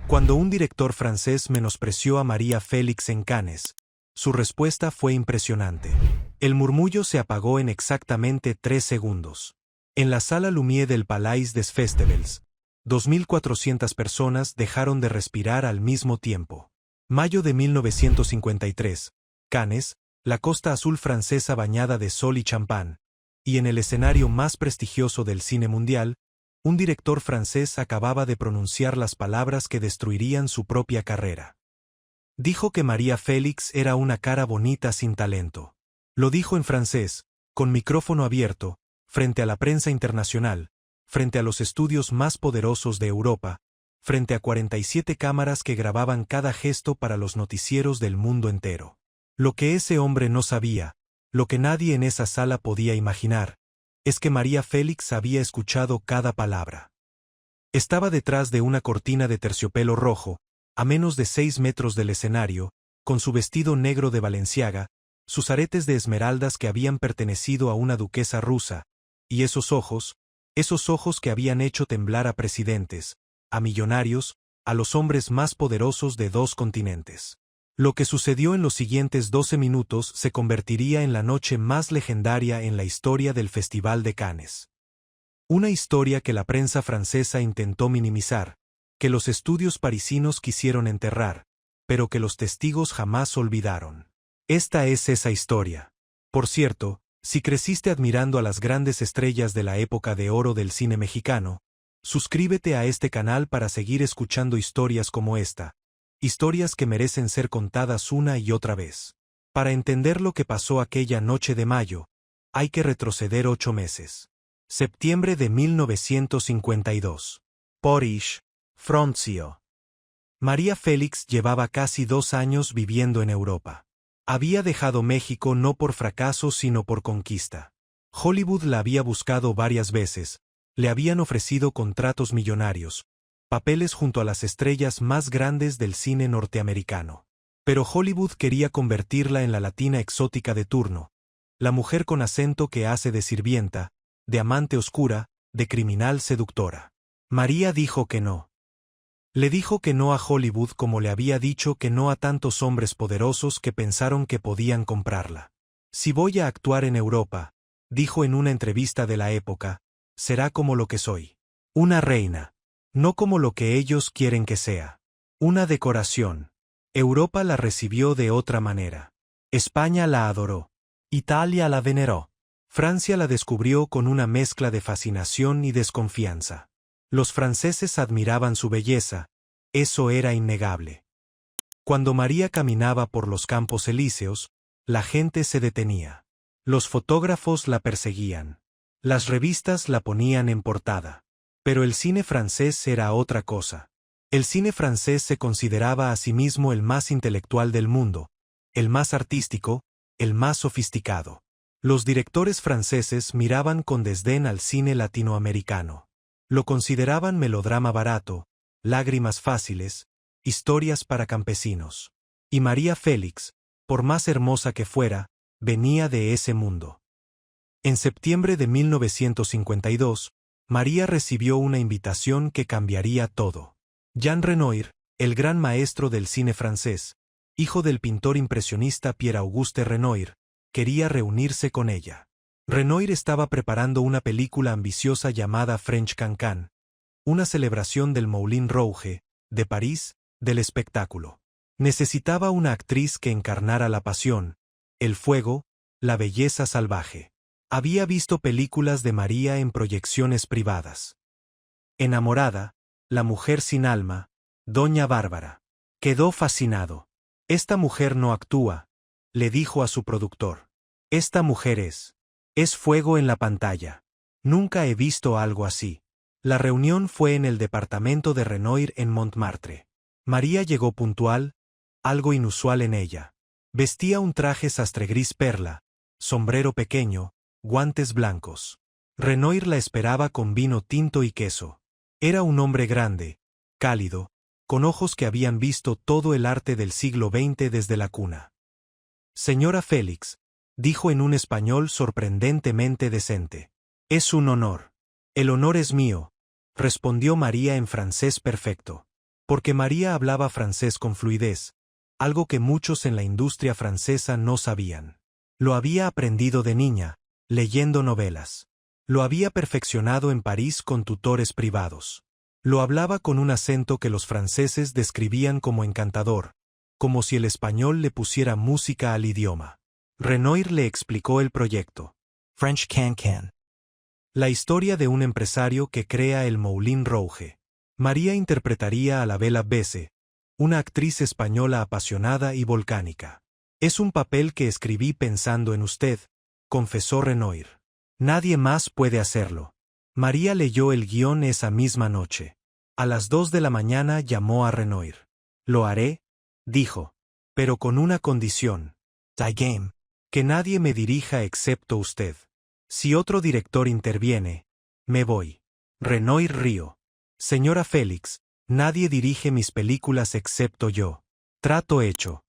Cuando un director francés menospreció a María Félix en Cannes, su respuesta fue impresionante. El murmullo se apagó en exactamente 3 segundos. En la sala Lumière del Palais des Festivals, 2.400 personas dejaron de respirar al mismo tiempo. Mayo de 1953, Cannes, la costa azul francesa bañada de sol y champán, y en el escenario más prestigioso del cine mundial, un director francés acababa de pronunciar las palabras que destruirían su propia carrera. Dijo que María Félix era una cara bonita sin talento. Lo dijo en francés, con micrófono abierto, frente a la prensa internacional, frente a los estudios más poderosos de Europa, frente a 47 cámaras que grababan cada gesto para los noticieros del mundo entero. Lo que ese hombre no sabía, lo que nadie en esa sala podía imaginar, es que María Félix había escuchado cada palabra. Estaba detrás de una cortina de terciopelo rojo, a menos de 6 metros del escenario, con su vestido negro de Balenciaga, sus aretes de esmeraldas que habían pertenecido a una duquesa rusa, y esos ojos que habían hecho temblar a presidentes, a millonarios, a los hombres más poderosos de 2 continentes. Lo que sucedió en los siguientes 12 minutos se convertiría en la noche más legendaria en la historia del Festival de Cannes. Una historia que la prensa francesa intentó minimizar, que los estudios parisinos quisieron enterrar, pero que los testigos jamás olvidaron. Esta es esa historia. Por cierto, si creciste admirando a las grandes estrellas de la época de oro del cine mexicano, suscríbete a este canal para seguir escuchando historias como esta. Historias que merecen ser contadas una y otra vez. Para entender lo que pasó aquella noche de mayo, hay que retroceder 8 meses. Septiembre de 1952. Paris, Francia. María Félix llevaba casi 2 años viviendo en Europa. Había dejado México no por fracaso sino por conquista. Hollywood la había buscado varias veces, le habían ofrecido contratos millonarios, papeles junto a las estrellas más grandes del cine norteamericano. Pero Hollywood quería convertirla en la latina exótica de turno, la mujer con acento que hace de sirvienta, de amante oscura, de criminal seductora. María dijo que no. Le dijo que no a Hollywood como le había dicho que no a tantos hombres poderosos que pensaron que podían comprarla. Si voy a actuar en Europa, dijo en una entrevista de la época, será como lo que soy. Una reina. No como lo que ellos quieren que sea. Una decoración. Europa la recibió de otra manera. España la adoró. Italia la veneró. Francia la descubrió con una mezcla de fascinación y desconfianza. Los franceses admiraban su belleza, eso era innegable. Cuando María caminaba por los Campos Elíseos, la gente se detenía. Los fotógrafos la perseguían. Las revistas la ponían en portada. Pero el cine francés era otra cosa. El cine francés se consideraba a sí mismo el más intelectual del mundo, el más artístico, el más sofisticado. Los directores franceses miraban con desdén al cine latinoamericano. Lo consideraban melodrama barato, lágrimas fáciles, historias para campesinos. Y María Félix, por más hermosa que fuera, venía de ese mundo. En septiembre de 1952, María recibió una invitación que cambiaría todo. Jean Renoir, el gran maestro del cine francés, hijo del pintor impresionista Pierre-Auguste Renoir, quería reunirse con ella. Renoir estaba preparando una película ambiciosa llamada French Cancan, una celebración del Moulin Rouge, de París, del espectáculo. Necesitaba una actriz que encarnara la pasión, el fuego, la belleza salvaje. Había visto películas de María en proyecciones privadas. Enamorada, La mujer sin alma, Doña Bárbara. Quedó fascinado. Esta mujer no actúa, le dijo a su productor. Esta mujer es fuego en la pantalla. Nunca he visto algo así. La reunión fue en el departamento de Renoir en Montmartre. María llegó puntual, algo inusual en ella. Vestía un traje sastre gris perla, sombrero pequeño, guantes blancos. Renoir la esperaba con vino tinto y queso. Era un hombre grande, cálido, con ojos que habían visto todo el arte del siglo XX desde la cuna. Señora Félix, dijo en un español sorprendentemente decente. Es un honor. El honor es mío, respondió María en francés perfecto. Porque María hablaba francés con fluidez, algo que muchos en la industria francesa no sabían. Lo había aprendido de niña, leyendo novelas. Lo había perfeccionado en París con tutores privados. Lo hablaba con un acento que los franceses describían como encantador, como si el español le pusiera música al idioma. Renoir le explicó el proyecto. French Can-Can. La historia de un empresario que crea el Moulin Rouge. María interpretaría a la Bella Besse, una actriz española apasionada y volcánica. Es un papel que escribí pensando en usted, confesó Renoir. Nadie más puede hacerlo. María leyó el guión esa misma noche. A las 2 de la mañana llamó a Renoir. Lo haré, dijo, pero con una condición. Die game. Que nadie me dirija excepto usted. Si otro director interviene, me voy. Renoir rió. Señora Félix, nadie dirige mis películas excepto yo. Trato hecho.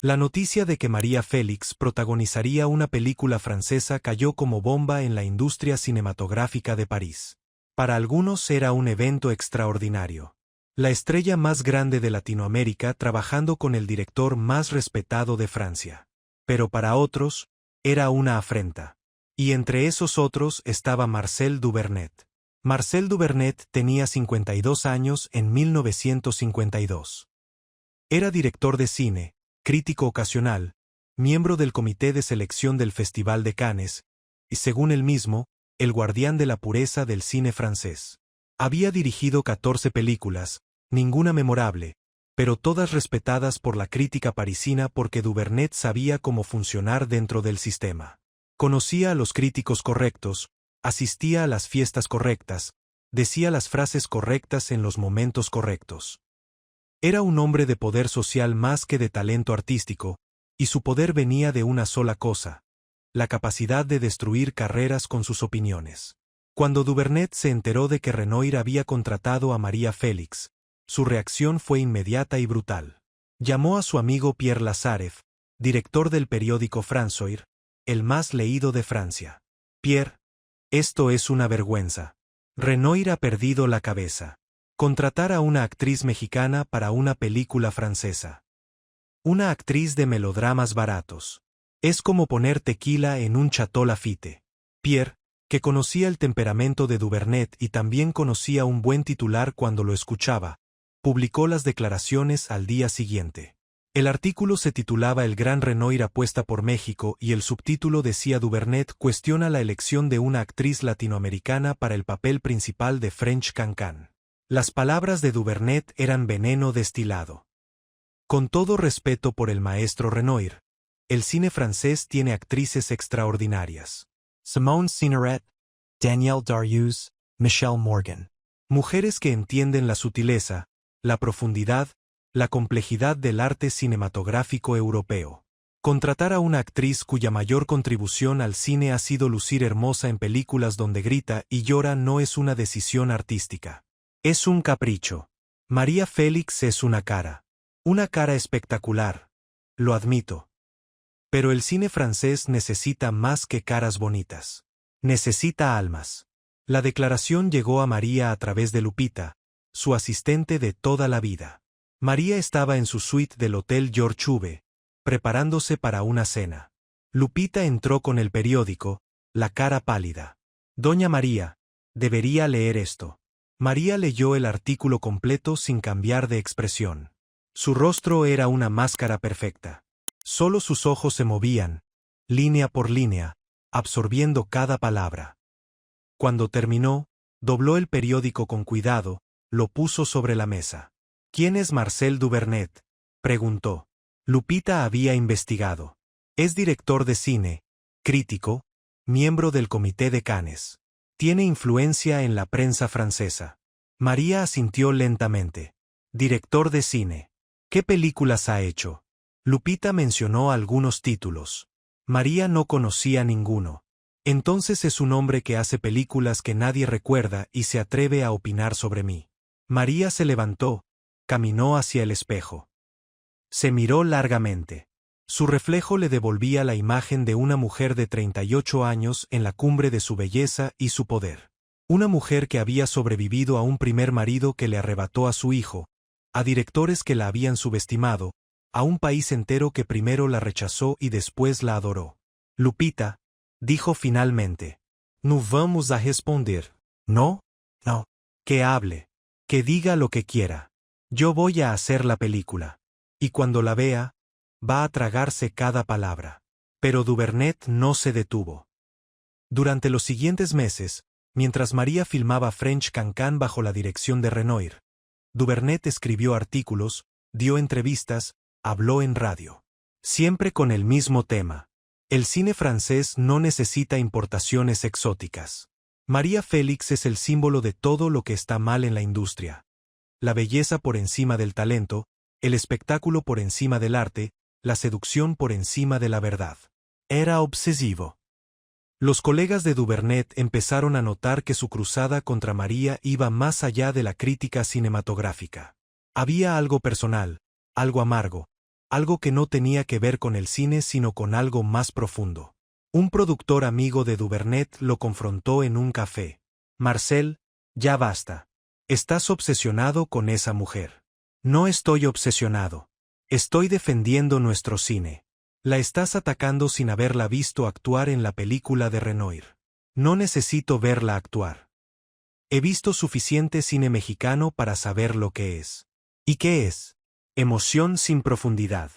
La noticia de que María Félix protagonizaría una película francesa cayó como bomba en la industria cinematográfica de París. Para algunos era un evento extraordinario. La estrella más grande de Latinoamérica trabajando con el director más respetado de Francia. Pero para otros, era una afrenta. Y entre esos otros estaba Marcel Duvernet. Marcel Duvernet tenía 52 años en 1952. Era director de cine, crítico ocasional, miembro del comité de selección del Festival de Cannes, y según él mismo, el guardián de la pureza del cine francés. Había dirigido 14 películas, ninguna memorable, pero todas respetadas por la crítica parisina porque Duvernet sabía cómo funcionar dentro del sistema. Conocía a los críticos correctos, asistía a las fiestas correctas, decía las frases correctas en los momentos correctos. Era un hombre de poder social más que de talento artístico, y su poder venía de una sola cosa: la capacidad de destruir carreras con sus opiniones. Cuando Duvernet se enteró de que Renoir había contratado a María Félix, su reacción fue inmediata y brutal. Llamó a su amigo Pierre Lazareff, director del periódico François, el más leído de Francia. Pierre, esto es una vergüenza. Renoir ha perdido la cabeza. Contratar a una actriz mexicana para una película francesa. Una actriz de melodramas baratos. Es como poner tequila en un Chateau Lafite. Pierre, que conocía el temperamento de Duvernet y también conocía un buen titular cuando lo escuchaba, publicó las declaraciones al día siguiente. El artículo se titulaba El gran Renoir apuesta por México y el subtítulo decía Duvernet cuestiona la elección de una actriz latinoamericana para el papel principal de French Can-Can. Las palabras de Duvernet eran veneno destilado. Con todo respeto por el maestro Renoir, el cine francés tiene actrices extraordinarias. Simone Signoret, Danielle Darieuse, Michelle Morgan. Mujeres que entienden la sutileza, la profundidad, la complejidad del arte cinematográfico europeo. Contratar a una actriz cuya mayor contribución al cine ha sido lucir hermosa en películas donde grita y llora no es una decisión artística. Es un capricho. María Félix es una cara espectacular, lo admito. Pero el cine francés necesita más que caras bonitas. Necesita almas. La declaración llegó a María a través de Lupita, su asistente de toda la vida. María estaba en su suite del Hotel George V, preparándose para una cena. Lupita entró con el periódico, la cara pálida. Doña María, debería leer esto. María leyó el artículo completo sin cambiar de expresión. Su rostro era una máscara perfecta. Solo sus ojos se movían, línea por línea, absorbiendo cada palabra. Cuando terminó, dobló el periódico con cuidado, lo puso sobre la mesa. ¿Quién es Marcel Duvernet?, preguntó. Lupita había investigado. Es director de cine, crítico, miembro del comité de Cannes. Tiene influencia en la prensa francesa. María asintió lentamente. Director de cine. ¿Qué películas ha hecho? Lupita mencionó algunos títulos. María no conocía ninguno. Entonces es un hombre que hace películas que nadie recuerda y se atreve a opinar sobre mí. María se levantó, caminó hacia el espejo. Se miró largamente. Su reflejo le devolvía la imagen de una mujer de 38 años en la cumbre de su belleza y su poder. Una mujer que había sobrevivido a un primer marido que le arrebató a su hijo, a directores que la habían subestimado, a un país entero que primero la rechazó y después la adoró. Lupita, dijo finalmente. No vamos a responder. ¿No? No. Que hable. Que diga lo que quiera. Yo voy a hacer la película. Y cuando la vea, va a tragarse cada palabra. Pero Duvernet no se detuvo. Durante los siguientes meses, mientras María filmaba French Cancan bajo la dirección de Renoir, Duvernet escribió artículos, dio entrevistas, habló en radio. Siempre con el mismo tema. El cine francés no necesita importaciones exóticas. María Félix es el símbolo de todo lo que está mal en la industria. La belleza por encima del talento, el espectáculo por encima del arte, la seducción por encima de la verdad. Era obsesivo. Los colegas de Duvernet empezaron a notar que su cruzada contra María iba más allá de la crítica cinematográfica. Había algo personal, algo amargo, algo que no tenía que ver con el cine sino con algo más profundo. Un productor amigo de Duvernet lo confrontó en un café. Marcel, ya basta. Estás obsesionado con esa mujer. No estoy obsesionado. Estoy defendiendo nuestro cine. La estás atacando sin haberla visto actuar en la película de Renoir. No necesito verla actuar. He visto suficiente cine mexicano para saber lo que es. ¿Y qué es? Emoción sin profundidad.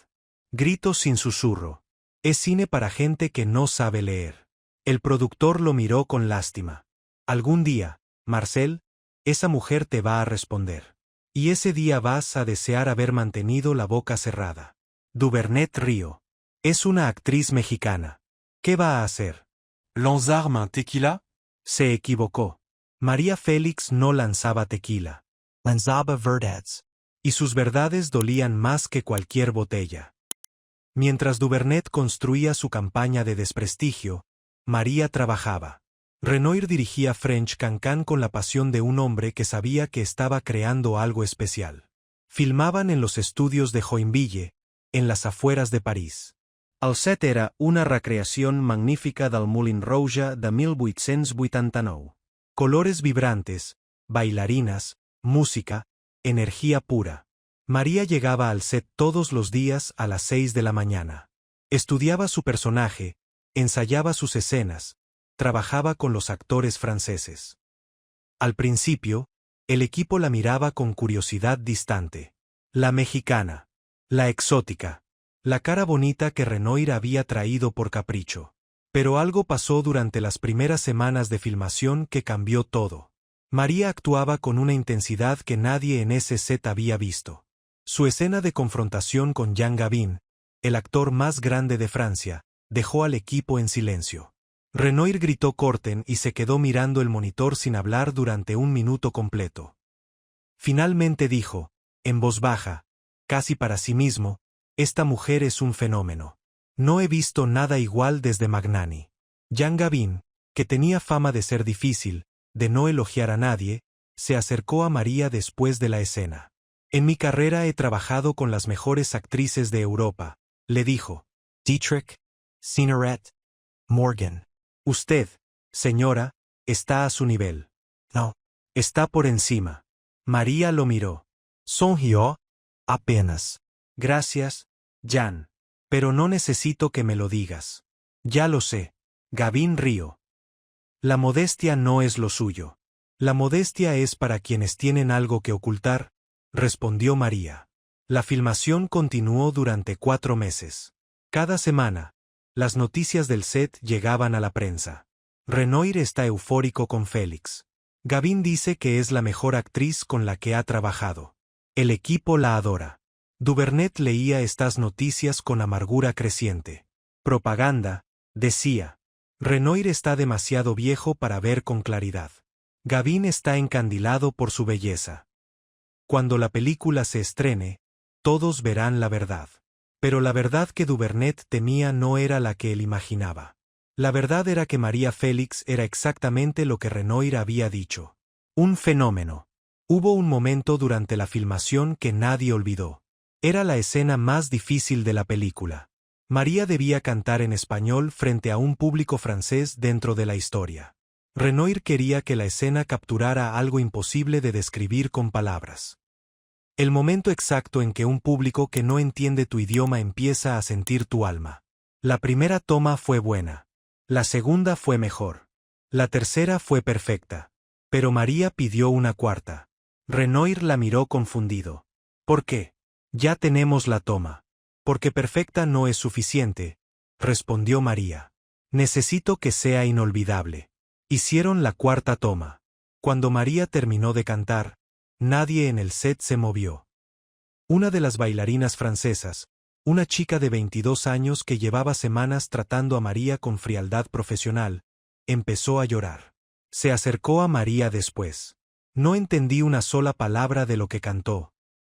Grito sin susurro. Es cine para gente que no sabe leer. El productor lo miró con lástima. Algún día, Marcel, esa mujer te va a responder. Y ese día vas a desear haber mantenido la boca cerrada. Duvernet rió. Es una actriz mexicana. ¿Qué va a hacer? ¿Lanzarme un tequila? Se equivocó. María Félix no lanzaba tequila. Lanzaba verdades. Y sus verdades dolían más que cualquier botella. Mientras Duvernet construía su campaña de desprestigio, María trabajaba. Renoir dirigía French Cancan con la pasión de un hombre que sabía que estaba creando algo especial. Filmaban en los estudios de Joinville, en las afueras de París. El set era una recreación magnífica del Moulin Rouge de 1889. Colores vibrantes, bailarinas, música, energía pura. María llegaba al set todos los días a las 6 de la mañana. Estudiaba su personaje, ensayaba sus escenas, trabajaba con los actores franceses. Al principio, el equipo la miraba con curiosidad distante. La mexicana. La exótica. La cara bonita que Renoir había traído por capricho. Pero algo pasó durante las primeras semanas de filmación que cambió todo. María actuaba con una intensidad que nadie en ese set había visto. Su escena de confrontación con Jean Gabin, el actor más grande de Francia, dejó al equipo en silencio. Renoir gritó corten y se quedó mirando el monitor sin hablar durante un minuto completo. Finalmente dijo, en voz baja, casi para sí mismo, esta mujer es un fenómeno. No he visto nada igual desde Magnani. Jean Gabin, que tenía fama de ser difícil, de no elogiar a nadie, se acercó a María después de la escena. En mi carrera he trabajado con las mejores actrices de Europa, le dijo. Dietrich, Cineret, Morgan. Usted, señora, está a su nivel. No. Está por encima. María lo miró. Sonrió, apenas. Gracias, Jan. Pero no necesito que me lo digas. Ya lo sé. Gabin rió. La modestia no es lo suyo. La modestia es para quienes tienen algo que ocultar, respondió María. La filmación continuó durante 4 meses. Cada semana, las noticias del set llegaban a la prensa. Renoir está eufórico con Félix. Gabin dice que es la mejor actriz con la que ha trabajado. El equipo la adora. Duvernet leía estas noticias con amargura creciente. Propaganda, decía. Renoir está demasiado viejo para ver con claridad. Gabin está encandilado por su belleza. Cuando la película se estrene, todos verán la verdad. Pero la verdad que Duvernet temía no era la que él imaginaba. La verdad era que María Félix era exactamente lo que Renoir había dicho. Un fenómeno. Hubo un momento durante la filmación que nadie olvidó. Era la escena más difícil de la película. María debía cantar en español frente a un público francés dentro de la historia. Renoir quería que la escena capturara algo imposible de describir con palabras. El momento exacto en que un público que no entiende tu idioma empieza a sentir tu alma. La primera toma fue buena. La segunda fue mejor. La tercera fue perfecta. Pero María pidió una cuarta. Renoir la miró confundido. ¿Por qué? Ya tenemos la toma. Porque perfecta no es suficiente, respondió María. Necesito que sea inolvidable. Hicieron la cuarta toma. Cuando María terminó de cantar, nadie en el set se movió. Una de las bailarinas francesas, una chica de 22 años que llevaba semanas tratando a María con frialdad profesional, empezó a llorar. Se acercó a María después. No entendí una sola palabra de lo que cantó,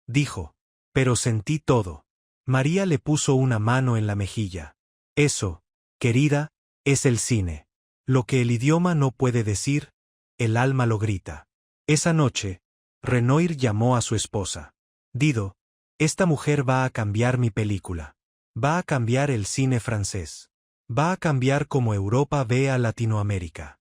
dijo, pero sentí todo. María le puso una mano en la mejilla. Eso, querida, es el cine. Lo que el idioma no puede decir, el alma lo grita. Esa noche, Renoir llamó a su esposa. Dido, esta mujer va a cambiar mi película. Va a cambiar el cine francés. Va a cambiar cómo Europa ve a Latinoamérica.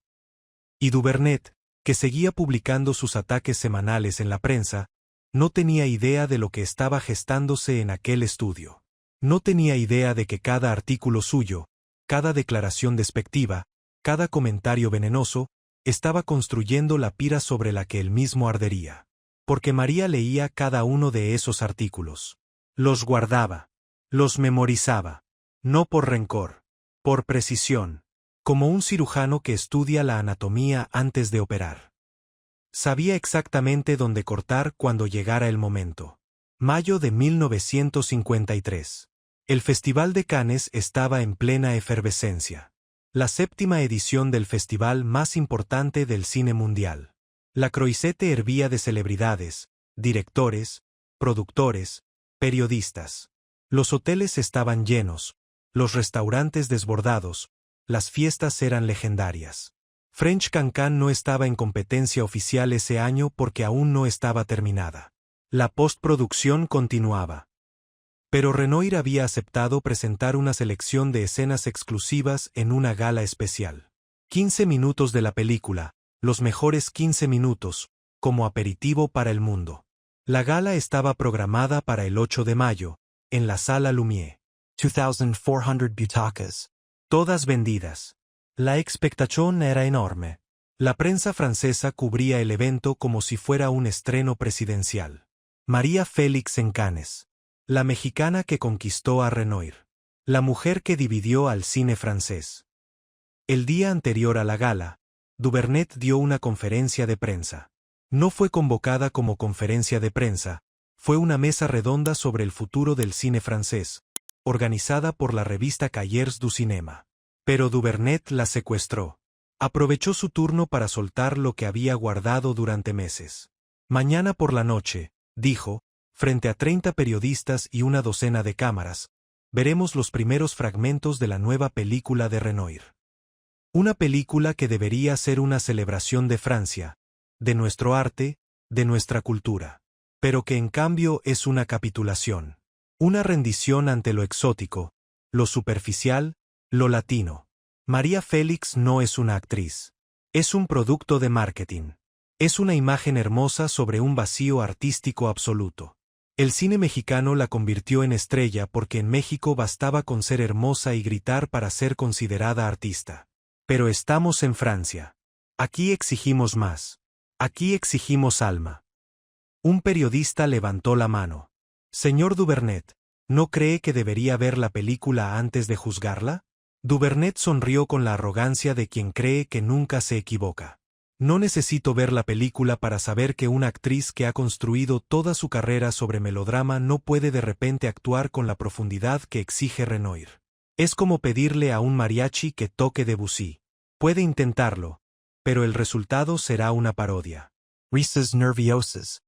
Y Duvernet, que seguía publicando sus ataques semanales en la prensa, no tenía idea de lo que estaba gestándose en aquel estudio. No tenía idea de que cada artículo suyo, cada declaración despectiva, cada comentario venenoso, estaba construyendo la pira sobre la que él mismo ardería. Porque María leía cada uno de esos artículos. Los guardaba. Los memorizaba. No por rencor. Por precisión. Como un cirujano que estudia la anatomía antes de operar. Sabía exactamente dónde cortar cuando llegara el momento. Mayo de 1953. El Festival de Cannes estaba en plena efervescencia. La 7ª edición del festival más importante del cine mundial. La Croisette hervía de celebridades, directores, productores, periodistas. Los hoteles estaban llenos, los restaurantes desbordados, las fiestas eran legendarias. French Cancan no estaba en competencia oficial ese año porque aún no estaba terminada. La postproducción continuaba. Pero Renoir había aceptado presentar una selección de escenas exclusivas en una gala especial. 15 minutos de la película, los mejores 15 minutos, como aperitivo para el mundo. La gala estaba programada para el 8 de mayo, en la Sala Lumière. 2,400 butacas. Todas vendidas. La expectación era enorme. La prensa francesa cubría el evento como si fuera un estreno presidencial. María Félix en Cannes. La mexicana que conquistó a Renoir. La mujer que dividió al cine francés. El día anterior a la gala, Duvernet dio una conferencia de prensa. No fue convocada como conferencia de prensa, fue una mesa redonda sobre el futuro del cine francés, organizada por la revista Cahiers du Cinéma. Pero Duvernet la secuestró. Aprovechó su turno para soltar lo que había guardado durante meses. Mañana por la noche, dijo, frente a 30 periodistas y una docena de cámaras, veremos los primeros fragmentos de la nueva película de Renoir. Una película que debería ser una celebración de Francia, de nuestro arte, de nuestra cultura. Pero que en cambio es una capitulación. Una rendición ante lo exótico, lo superficial, lo latino. María Félix no es una actriz. Es un producto de marketing. Es una imagen hermosa sobre un vacío artístico absoluto. El cine mexicano la convirtió en estrella porque en México bastaba con ser hermosa y gritar para ser considerada artista. Pero estamos en Francia. Aquí exigimos más. Aquí exigimos alma. Un periodista levantó la mano. Señor Duvernet, ¿no cree que debería ver la película antes de juzgarla? Duvernet sonrió con la arrogancia de quien cree que nunca se equivoca. No necesito ver la película para saber que una actriz que ha construido toda su carrera sobre melodrama no puede de repente actuar con la profundidad que exige Renoir. Es como pedirle a un mariachi que toque Debussy. Puede intentarlo, pero el resultado será una parodia. Risas nerviosas.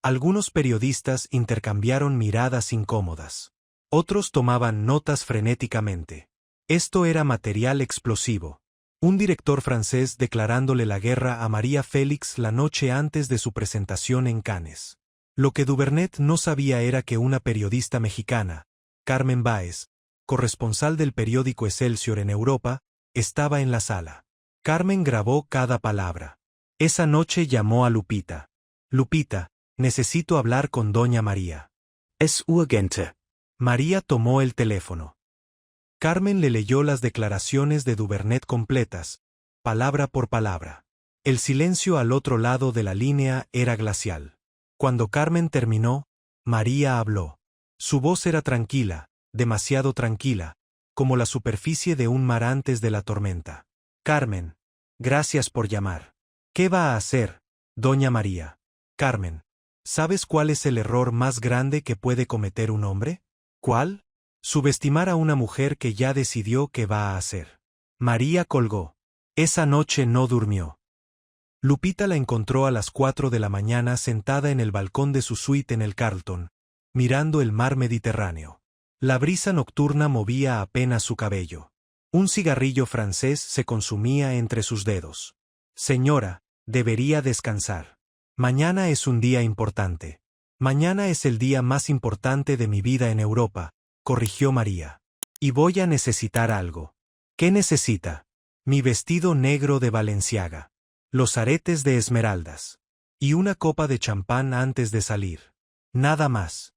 Algunos periodistas intercambiaron miradas incómodas. Otros tomaban notas frenéticamente. Esto era material explosivo. Un director francés declarándole la guerra a María Félix la noche antes de su presentación en Cannes. Lo que Duvernet no sabía era que una periodista mexicana, Carmen Báez, corresponsal del periódico Excelsior en Europa, estaba en la sala. Carmen grabó cada palabra. Esa noche llamó a Lupita. Lupita, Necesito hablar con doña María. Es urgente. María tomó el teléfono. Carmen le leyó las declaraciones de Duvernet completas, palabra por palabra. El silencio al otro lado de la línea era glacial. Cuando Carmen terminó, María habló. Su voz era tranquila, demasiado tranquila, como la superficie de un mar antes de la tormenta. Carmen, gracias por llamar. ¿Qué va a hacer, doña María? Carmen, ¿sabes cuál es el error más grande que puede cometer un hombre? ¿Cuál? Subestimar a una mujer que ya decidió qué va a hacer. María colgó. Esa noche no durmió. Lupita la encontró a las 4 de la mañana sentada en el balcón de su suite en el Carlton, mirando el mar Mediterráneo. La brisa nocturna movía apenas su cabello. Un cigarrillo francés se consumía entre sus dedos. Señora, debería descansar. Mañana es un día importante. Mañana es el día más importante de mi vida en Europa, corrigió María. Y voy a necesitar algo. ¿Qué necesita? Mi vestido negro de Balenciaga. Los aretes de esmeraldas. Y una copa de champán antes de salir. Nada más.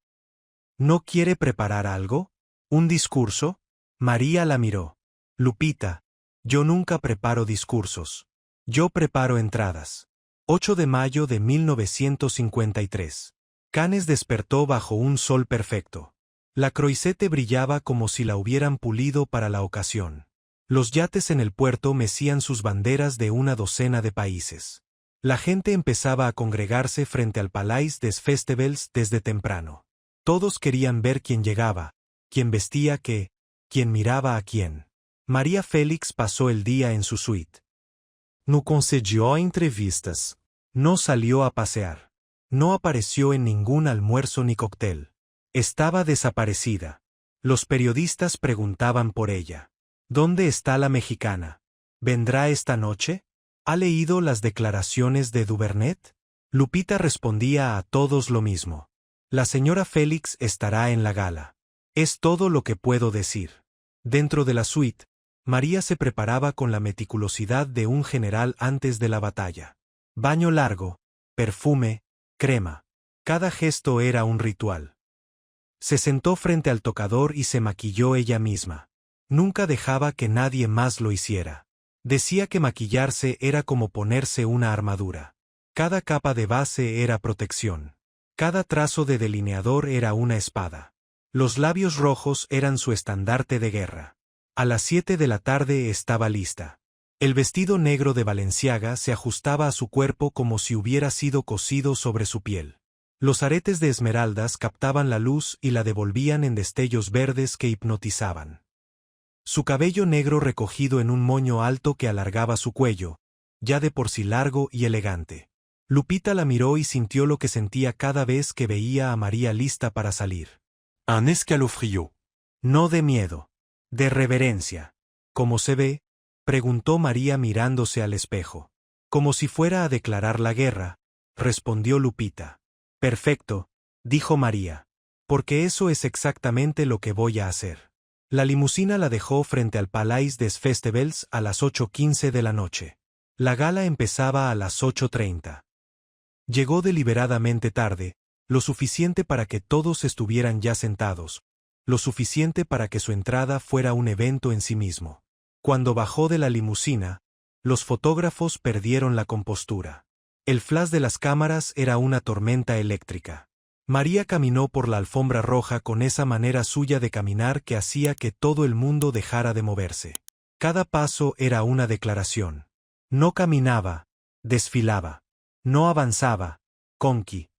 ¿No quiere preparar algo? ¿Un discurso? María la miró. Lupita, yo nunca preparo discursos. Yo preparo entradas. 8 de mayo de 1953. Cannes despertó bajo un sol perfecto. La Croisette brillaba como si la hubieran pulido para la ocasión. Los yates en el puerto mecían sus banderas de una docena de países. La gente empezaba a congregarse frente al Palais des Festivals desde temprano. Todos querían ver quién llegaba, quién vestía qué, quién miraba a quién. María Félix pasó el día en su suite. No concedió entrevistas. No salió a pasear. No apareció en ningún almuerzo ni cóctel. Estaba desaparecida. Los periodistas preguntaban por ella. ¿Dónde está la mexicana? ¿Vendrá esta noche? ¿Ha leído las declaraciones de Duvernet? Lupita respondía a todos lo mismo. La señora Félix estará en la gala. Es todo lo que puedo decir. Dentro de la suite, María se preparaba con la meticulosidad de un general antes de la batalla. Baño largo, perfume, crema. Cada gesto era un ritual. Se sentó frente al tocador y se maquilló ella misma. Nunca dejaba que nadie más lo hiciera. Decía que maquillarse era como ponerse una armadura. Cada capa de base era protección. Cada trazo de delineador era una espada. Los labios rojos eran su estandarte de guerra. A las 7 de la tarde estaba lista. El vestido negro de Balenciaga se ajustaba a su cuerpo como si hubiera sido cosido sobre su piel. Los aretes de esmeraldas captaban la luz y la devolvían en destellos verdes que hipnotizaban. Su cabello negro recogido en un moño alto que alargaba su cuello, ya de por sí largo y elegante. Lupita la miró y sintió lo que sentía cada vez que veía a María lista para salir. Un escalofrío. No de miedo, de reverencia. ¿Cómo se ve? Preguntó María mirándose al espejo. Como si fuera a declarar la guerra, respondió Lupita. Perfecto, dijo María. Porque eso es exactamente lo que voy a hacer. La limusina la dejó frente al Palais des Festivals a las 8:15 de la noche. La gala empezaba a las 8:30. Llegó deliberadamente tarde, lo suficiente para que todos estuvieran ya sentados, lo suficiente para que su entrada fuera un evento en sí mismo. Cuando bajó de la limusina, los fotógrafos perdieron la compostura. El flash de las cámaras era una tormenta eléctrica. María caminó por la alfombra roja con esa manera suya de caminar que hacía que todo el mundo dejara de moverse. Cada paso era una declaración. No caminaba, desfilaba. No avanzaba, conqui.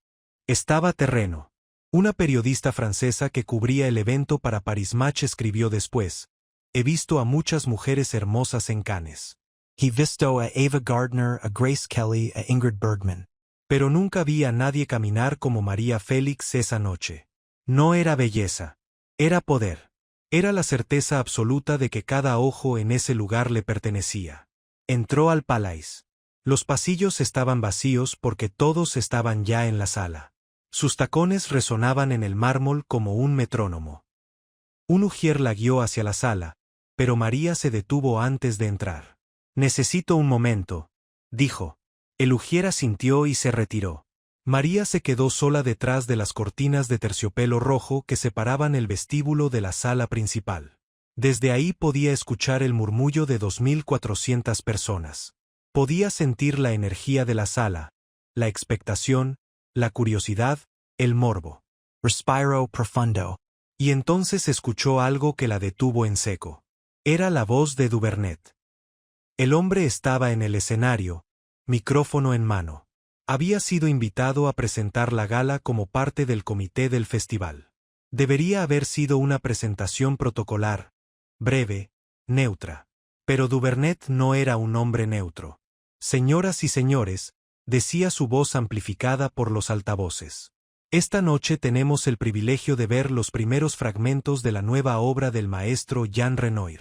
Estaba terreno. Una periodista francesa que cubría el evento para Paris Match escribió después: he visto a muchas mujeres hermosas en Cannes. He visto a Ava Gardner, a Grace Kelly, a Ingrid Bergman. Pero nunca vi a nadie caminar como María Félix esa noche. No era belleza. Era poder. Era la certeza absoluta de que cada ojo en ese lugar le pertenecía. Entró al Palais. Los pasillos estaban vacíos porque todos estaban ya en la sala. Sus tacones resonaban en el mármol como un metrónomo. Un ujier la guió hacia la sala, pero María se detuvo antes de entrar. Necesito un momento, dijo. El ujier asintió y se retiró. María se quedó sola detrás de las cortinas de terciopelo rojo que separaban el vestíbulo de la sala principal. Desde ahí podía escuchar el murmullo de 2400 personas. Podía sentir la energía de la sala, la expectación, la curiosidad, el morbo. Respiro profundo. Y entonces escuchó algo que la detuvo en seco. Era la voz de Duvernet. El hombre estaba en el escenario, micrófono en mano. Había sido invitado a presentar la gala como parte del comité del festival. Debería haber sido una presentación protocolar, breve, neutra. Pero Duvernet no era un hombre neutro. Señoras y señores, decía su voz amplificada por los altavoces. Esta noche tenemos el privilegio de ver los primeros fragmentos de la nueva obra del maestro Jean Renoir.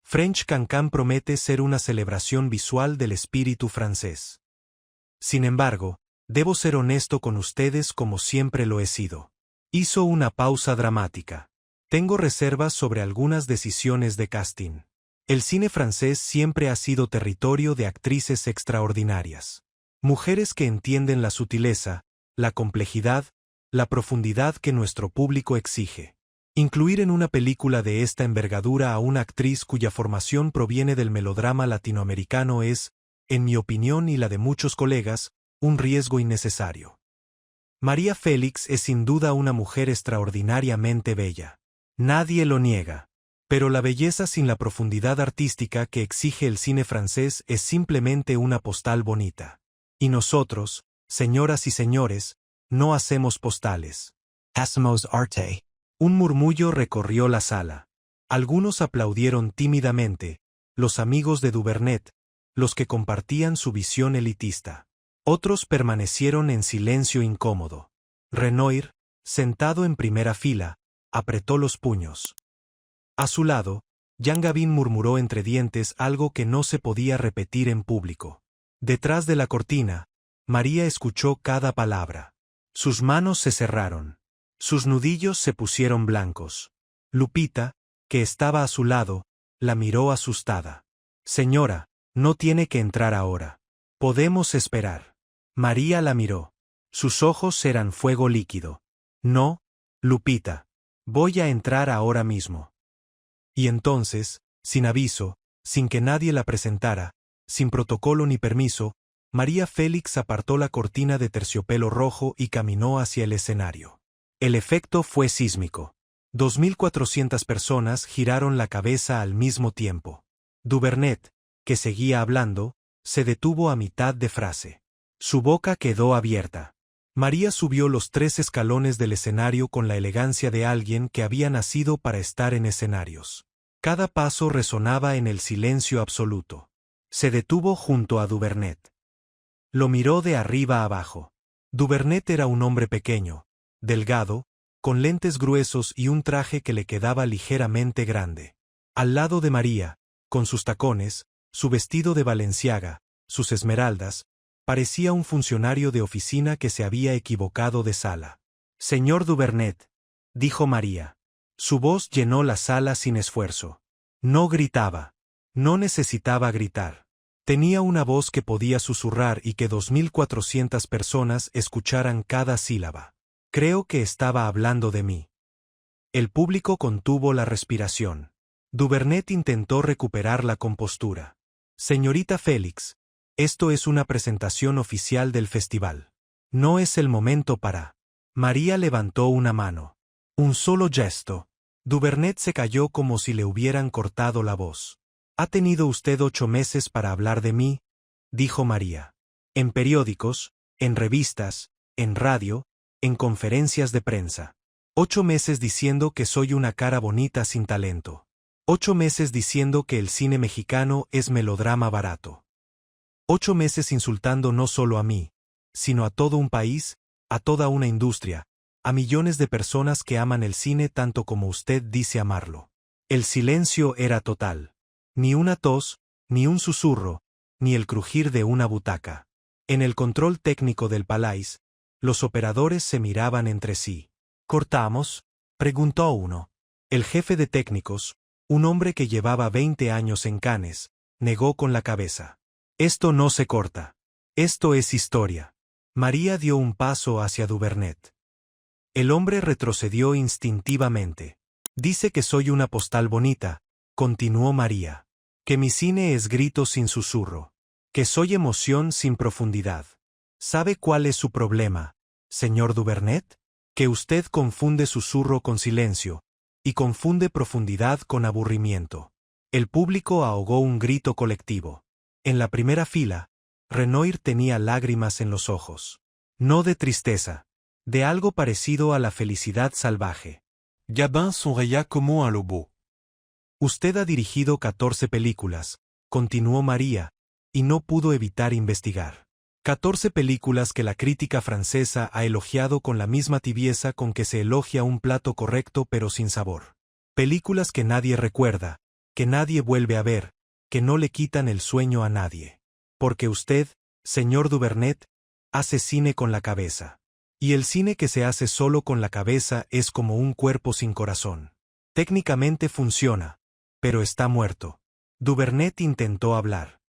French Cancan promete ser una celebración visual del espíritu francés. Sin embargo, debo ser honesto con ustedes como siempre lo he sido. Hizo una pausa dramática. Tengo reservas sobre algunas decisiones de casting. El cine francés siempre ha sido territorio de actrices extraordinarias. Mujeres que entienden la sutileza, la complejidad, la profundidad que nuestro público exige. Incluir en una película de esta envergadura a una actriz cuya formación proviene del melodrama latinoamericano es, en mi opinión y la de muchos colegas, un riesgo innecesario. María Félix es sin duda una mujer extraordinariamente bella. Nadie lo niega. Pero la belleza sin la profundidad artística que exige el cine francés es simplemente una postal bonita. Y nosotros, señoras y señores, no hacemos postales. Hacemos arte. Un murmullo recorrió la sala. Algunos aplaudieron tímidamente, los amigos de Duvernet, los que compartían su visión elitista. Otros permanecieron en silencio incómodo. Renoir, sentado en primera fila, apretó los puños. A su lado, Jean Gabin murmuró entre dientes algo que no se podía repetir en público. Detrás de la cortina, María escuchó cada palabra. Sus manos se cerraron. Sus nudillos se pusieron blancos. Lupita, que estaba a su lado, la miró asustada. Señora, no tiene que entrar ahora. Podemos esperar. María la miró. Sus ojos eran fuego líquido. No, Lupita. Voy a entrar ahora mismo. Y entonces, sin aviso, sin que nadie la presentara, sin protocolo ni permiso, María Félix apartó la cortina de terciopelo rojo y caminó hacia el escenario. El efecto fue sísmico. 2400 personas giraron la cabeza al mismo tiempo. Duvernet, que seguía hablando, se detuvo a mitad de frase. Su boca quedó abierta. María subió los 3 escalones del escenario con la elegancia de alguien que había nacido para estar en escenarios. Cada paso resonaba en el silencio absoluto. Se detuvo junto a Duvernet. Lo miró de arriba abajo. Duvernet era un hombre pequeño, delgado, con lentes gruesos y un traje que le quedaba ligeramente grande. Al lado de María, con sus tacones, su vestido de Balenciaga, sus esmeraldas, parecía un funcionario de oficina que se había equivocado de sala. Señor Duvernet, dijo María. Su voz llenó la sala sin esfuerzo. No gritaba. No necesitaba gritar. Tenía una voz que podía susurrar y que 2400 personas escucharan cada sílaba. Creo que estaba hablando de mí. El público contuvo la respiración. Duvernet intentó recuperar la compostura. Señorita Félix, esto es una presentación oficial del festival. No es el momento para... María levantó una mano. Un solo gesto. Duvernet se cayó como si le hubieran cortado la voz. «Ha tenido usted 8 meses para hablar de mí», dijo María. «En periódicos, en revistas, en radio, en conferencias de prensa. 8 meses diciendo que soy una cara bonita sin talento. 8 meses diciendo que el cine mexicano es melodrama barato. 8 meses insultando no solo a mí, sino a todo un país, a toda una industria, a millones de personas que aman el cine tanto como usted dice amarlo». El silencio era total. Ni una tos, ni un susurro, ni el crujir de una butaca. En el control técnico del Palais, los operadores se miraban entre sí. «¿Cortamos?», preguntó uno. El jefe de técnicos, un hombre que llevaba 20 años en Cannes, negó con la cabeza. «Esto no se corta. Esto es historia». María dio un paso hacia Duvernet. El hombre retrocedió instintivamente. Dice que soy una postal bonita, continuó María. Que mi cine es grito sin susurro. Que soy emoción sin profundidad. ¿Sabe cuál es su problema, señor Duvernet? Que usted confunde susurro con silencio, y confunde profundidad con aburrimiento. El público ahogó un grito colectivo. En la primera fila, Renoir tenía lágrimas en los ojos. No de tristeza, de algo parecido a la felicidad salvaje. Gabin sonreía como un lobo. Usted ha dirigido 14 películas, continuó María, y no pudo evitar investigar. 14 películas que la crítica francesa ha elogiado con la misma tibieza con que se elogia un plato correcto pero sin sabor. Películas que nadie recuerda, que nadie vuelve a ver, que no le quitan el sueño a nadie. Porque usted, señor Duvernet, hace cine con la cabeza. Y el cine que se hace solo con la cabeza es como un cuerpo sin corazón. Técnicamente funciona, pero está muerto. Duvernet intentó hablar.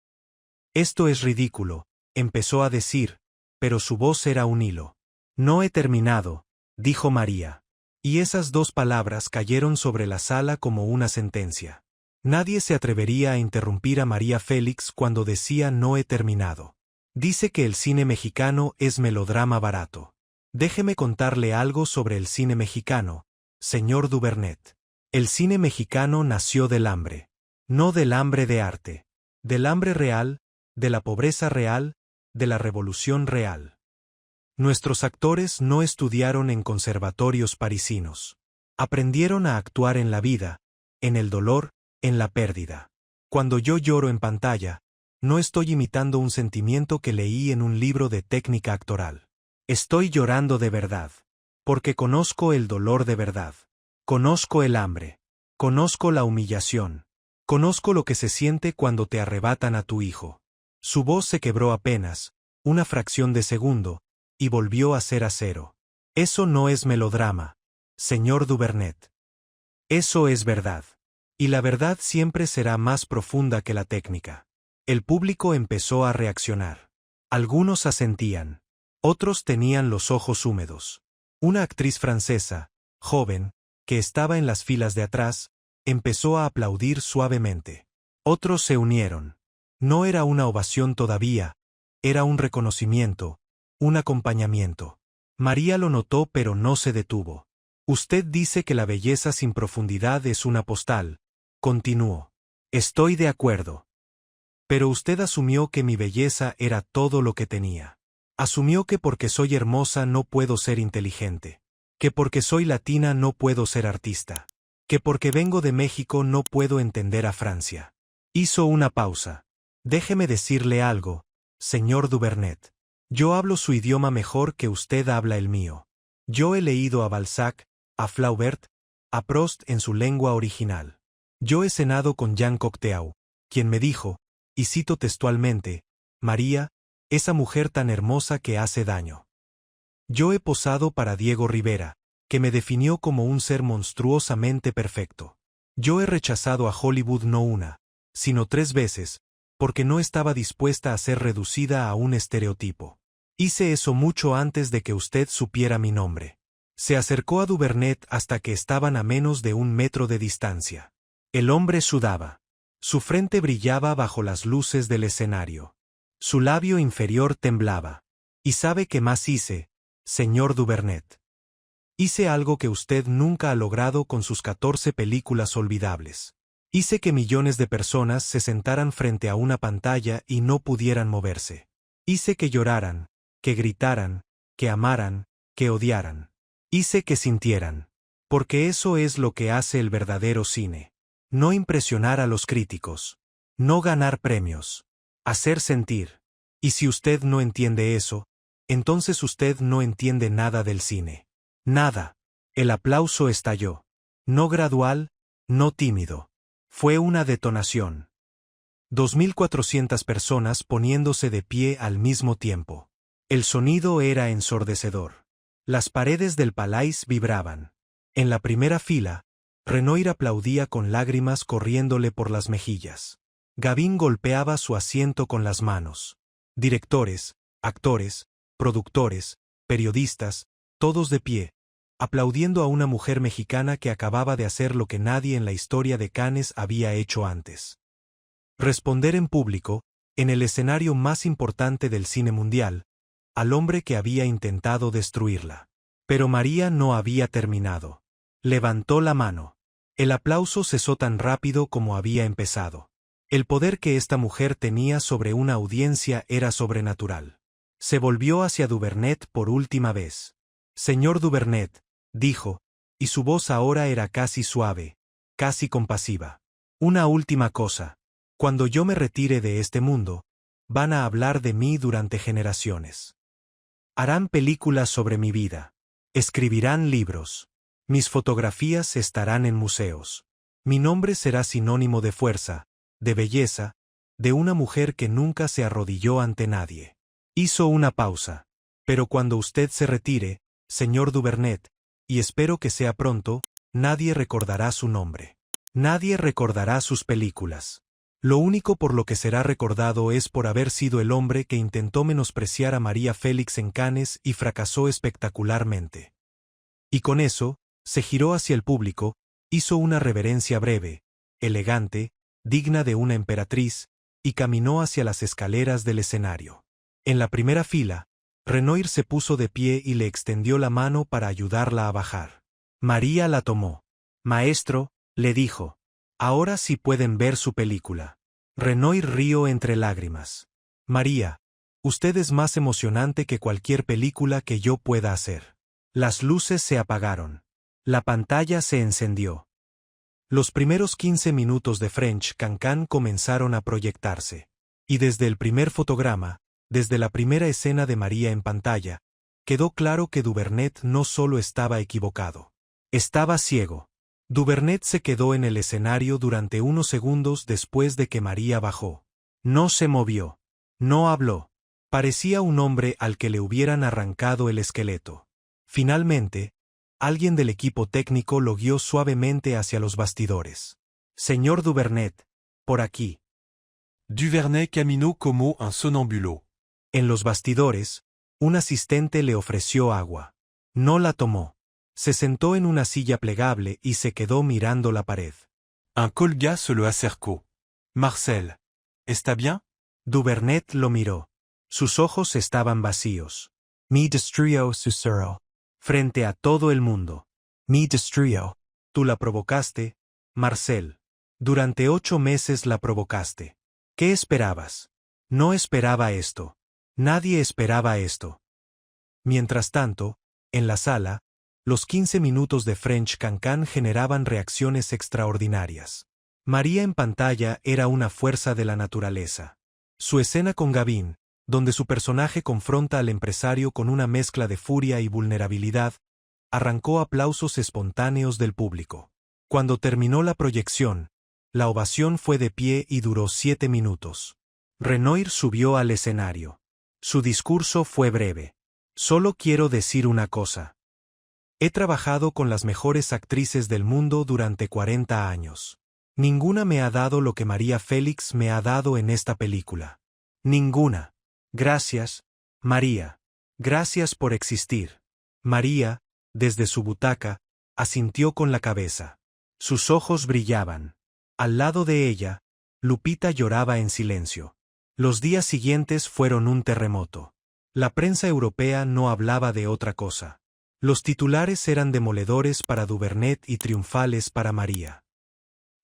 Esto es ridículo, empezó a decir, pero su voz era un hilo. No he terminado, dijo María. Y esas dos palabras cayeron sobre la sala como una sentencia. Nadie se atrevería a interrumpir a María Félix cuando decía no he terminado. Dice que el cine mexicano es melodrama barato. Déjeme contarle algo sobre el cine mexicano, señor Duvernet. El cine mexicano nació del hambre. No del hambre de arte. Del hambre real, de la pobreza real, de la revolución real. Nuestros actores no estudiaron en conservatorios parisinos. Aprendieron a actuar en la vida, en el dolor, en la pérdida. Cuando yo lloro en pantalla, no estoy imitando un sentimiento que leí en un libro de técnica actoral. Estoy llorando de verdad. Porque conozco el dolor de verdad. Conozco el hambre. Conozco la humillación. Conozco lo que se siente cuando te arrebatan a tu hijo. Su voz se quebró apenas, una fracción de segundo, y volvió a ser acero. Eso no es melodrama, señor Duvernet. Eso es verdad. Y la verdad siempre será más profunda que la técnica. El público empezó a reaccionar. Algunos asentían. Otros tenían los ojos húmedos. Una actriz francesa, joven, que estaba en las filas de atrás, empezó a aplaudir suavemente. Otros se unieron. No era una ovación todavía, era un reconocimiento, un acompañamiento. María lo notó pero no se detuvo. Usted dice que la belleza sin profundidad es una postal, continuó. Estoy de acuerdo. Pero usted asumió que mi belleza era todo lo que tenía. Asumió que porque soy hermosa no puedo ser inteligente. Que porque soy latina no puedo ser artista. Que porque vengo de México no puedo entender a Francia. Hizo una pausa. Déjeme decirle algo, señor Duvernet. Yo hablo su idioma mejor que usted habla el mío. Yo he leído a Balzac, a Flaubert, a Prost en su lengua original. Yo he cenado con Jean Cocteau, quien me dijo, y cito textualmente, María, esa mujer tan hermosa que hace daño. Yo he posado para Diego Rivera, que me definió como un ser monstruosamente perfecto. Yo he rechazado a Hollywood no una, sino 3 veces, porque no estaba dispuesta a ser reducida a un estereotipo. Hice eso mucho antes de que usted supiera mi nombre. Se acercó a Duvernet hasta que estaban a menos de 1 metro de distancia. El hombre sudaba. Su frente brillaba bajo las luces del escenario. Su labio inferior temblaba. ¿Y sabe qué más hice, señor Duvernet? Hice algo que usted nunca ha logrado con sus 14 películas olvidables. Hice que millones de personas se sentaran frente a una pantalla y no pudieran moverse. Hice que lloraran, que gritaran, que amaran, que odiaran. Hice que sintieran. Porque eso es lo que hace el verdadero cine. No impresionar a los críticos. No ganar premios. Hacer sentir. Y si usted no entiende eso, entonces usted no entiende nada del cine. Nada. El aplauso estalló. No gradual, no tímido. Fue una detonación. 2.400 personas poniéndose de pie al mismo tiempo. El sonido era ensordecedor. Las paredes del Palais vibraban. En la primera fila, Renoir aplaudía con lágrimas corriéndole por las mejillas. Gabin golpeaba su asiento con las manos. Directores, actores, productores, periodistas, todos de pie, aplaudiendo a una mujer mexicana que acababa de hacer lo que nadie en la historia de Cannes había hecho antes. Responder en público, en el escenario más importante del cine mundial, al hombre que había intentado destruirla. Pero María no había terminado. Levantó la mano. El aplauso cesó tan rápido como había empezado. El poder que esta mujer tenía sobre una audiencia era sobrenatural. Se volvió hacia Duvernet por última vez. «Señor Duvernet», dijo, y su voz ahora era casi suave, casi compasiva. «Una última cosa. Cuando yo me retire de este mundo, van a hablar de mí durante generaciones. Harán películas sobre mi vida. Escribirán libros. Mis fotografías estarán en museos. Mi nombre será sinónimo de fuerza, de belleza, de una mujer que nunca se arrodilló ante nadie». Hizo una pausa. «Pero cuando usted se retire, señor Duvernet, y espero que sea pronto, nadie recordará su nombre. Nadie recordará sus películas. Lo único por lo que será recordado es por haber sido el hombre que intentó menospreciar a María Félix en Cannes y fracasó espectacularmente». Y con eso, se giró hacia el público, hizo una reverencia breve, elegante, digna de una emperatriz, y caminó hacia las escaleras del escenario. En la primera fila, Renoir se puso de pie y le extendió la mano para ayudarla a bajar. María la tomó. «Maestro», le dijo, «ahora sí pueden ver su película». Renoir rió entre lágrimas. «María, usted es más emocionante que cualquier película que yo pueda hacer». Las luces se apagaron. La pantalla se encendió. Los primeros 15 minutos de French Cancan comenzaron a proyectarse. Y desde el primer fotograma, desde la primera escena de María en pantalla, quedó claro que Duvernet no solo estaba equivocado. Estaba ciego. Duvernet se quedó en el escenario durante unos segundos después de que María bajó. No se movió. No habló. Parecía un hombre al que le hubieran arrancado el esqueleto. Finalmente, alguien del equipo técnico lo guió suavemente hacia los bastidores. «Señor Duvernet, por aquí». Duvernet caminó como un sonambulo. En los bastidores, un asistente le ofreció agua. No la tomó. Se sentó en una silla plegable y se quedó mirando la pared. Un colga se le acercó. «Marcel, ¿está bien?» Duvernet lo miró. Sus ojos estaban vacíos. Me destruyó susurró. Frente a todo el mundo. Me destruyó. Tú la provocaste, Marcel. Durante 8 meses la provocaste. ¿Qué esperabas? No esperaba esto. Nadie esperaba esto. Mientras tanto, en la sala, los 15 minutos de French Cancan generaban reacciones extraordinarias. María en pantalla era una fuerza de la naturaleza. Su escena con Gavin, donde su personaje confronta al empresario con una mezcla de furia y vulnerabilidad, arrancó aplausos espontáneos del público. Cuando terminó la proyección, la ovación fue de pie y duró 7 minutos. Renoir subió al escenario. Su discurso fue breve. «Solo quiero decir una cosa. He trabajado con las mejores actrices del mundo durante 40 años. Ninguna me ha dado lo que María Félix me ha dado en esta película. Ninguna. Gracias, María. Gracias por existir». María, desde su butaca, asintió con la cabeza. Sus ojos brillaban. Al lado de ella, Lupita lloraba en silencio. Los días siguientes fueron un terremoto. La prensa europea no hablaba de otra cosa. Los titulares eran demoledores para Duvernet y triunfales para María.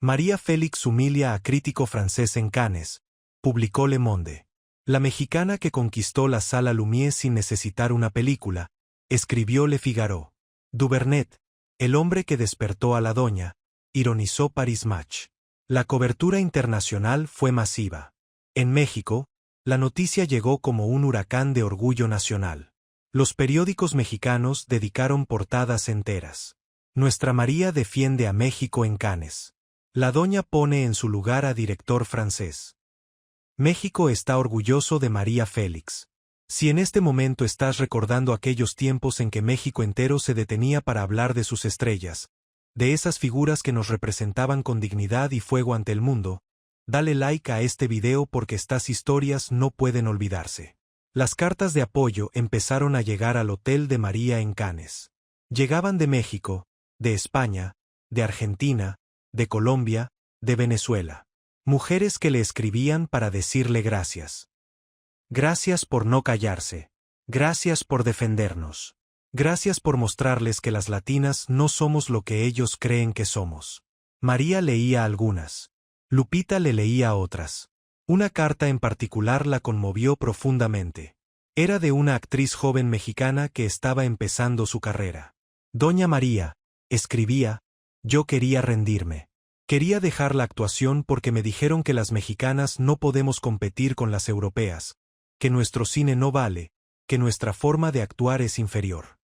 María Félix humilia a crítico francés en Cannes, publicó Le Monde. La mexicana que conquistó la sala Lumière sin necesitar una película, escribió Le Figaro. Duvernet, el hombre que despertó a la doña, ironizó Paris Match. La cobertura internacional fue masiva. En México, la noticia llegó como un huracán de orgullo nacional. Los periódicos mexicanos dedicaron portadas enteras. Nuestra María defiende a México en Cannes. La doña pone en su lugar a director francés. México está orgulloso de María Félix. Si en este momento estás recordando aquellos tiempos en que México entero se detenía para hablar de sus estrellas, de esas figuras que nos representaban con dignidad y fuego ante el mundo, dale like a este video porque estas historias no pueden olvidarse. Las cartas de apoyo empezaron a llegar al hotel de María en Cannes. Llegaban de México, de España, de Argentina, de Colombia, de Venezuela. Mujeres que le escribían para decirle gracias. Gracias por no callarse. Gracias por defendernos. Gracias por mostrarles que las latinas no somos lo que ellos creen que somos. María leía algunas. Lupita le leía otras. Una carta en particular la conmovió profundamente. Era de una actriz joven mexicana que estaba empezando su carrera. Doña María, escribía, yo quería rendirme. Quería dejar la actuación porque me dijeron que las mexicanas no podemos competir con las europeas, que nuestro cine no vale, que nuestra forma de actuar es inferior.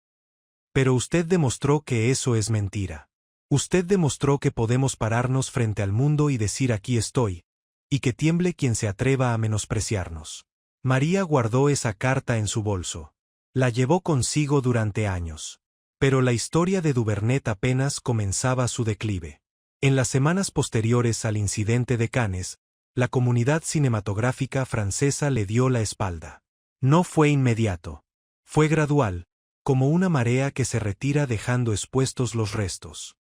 Pero usted demostró que eso es mentira. Usted demostró que podemos pararnos frente al mundo y decir aquí estoy, y que tiemble quien se atreva a menospreciarnos. María guardó esa carta en su bolso. La llevó consigo durante años. Pero la historia de Duvernet apenas comenzaba su declive. En las semanas posteriores al incidente de Cannes, la comunidad cinematográfica francesa le dio la espalda. No fue inmediato. Fue gradual, como una marea que se retira dejando expuestos los restos.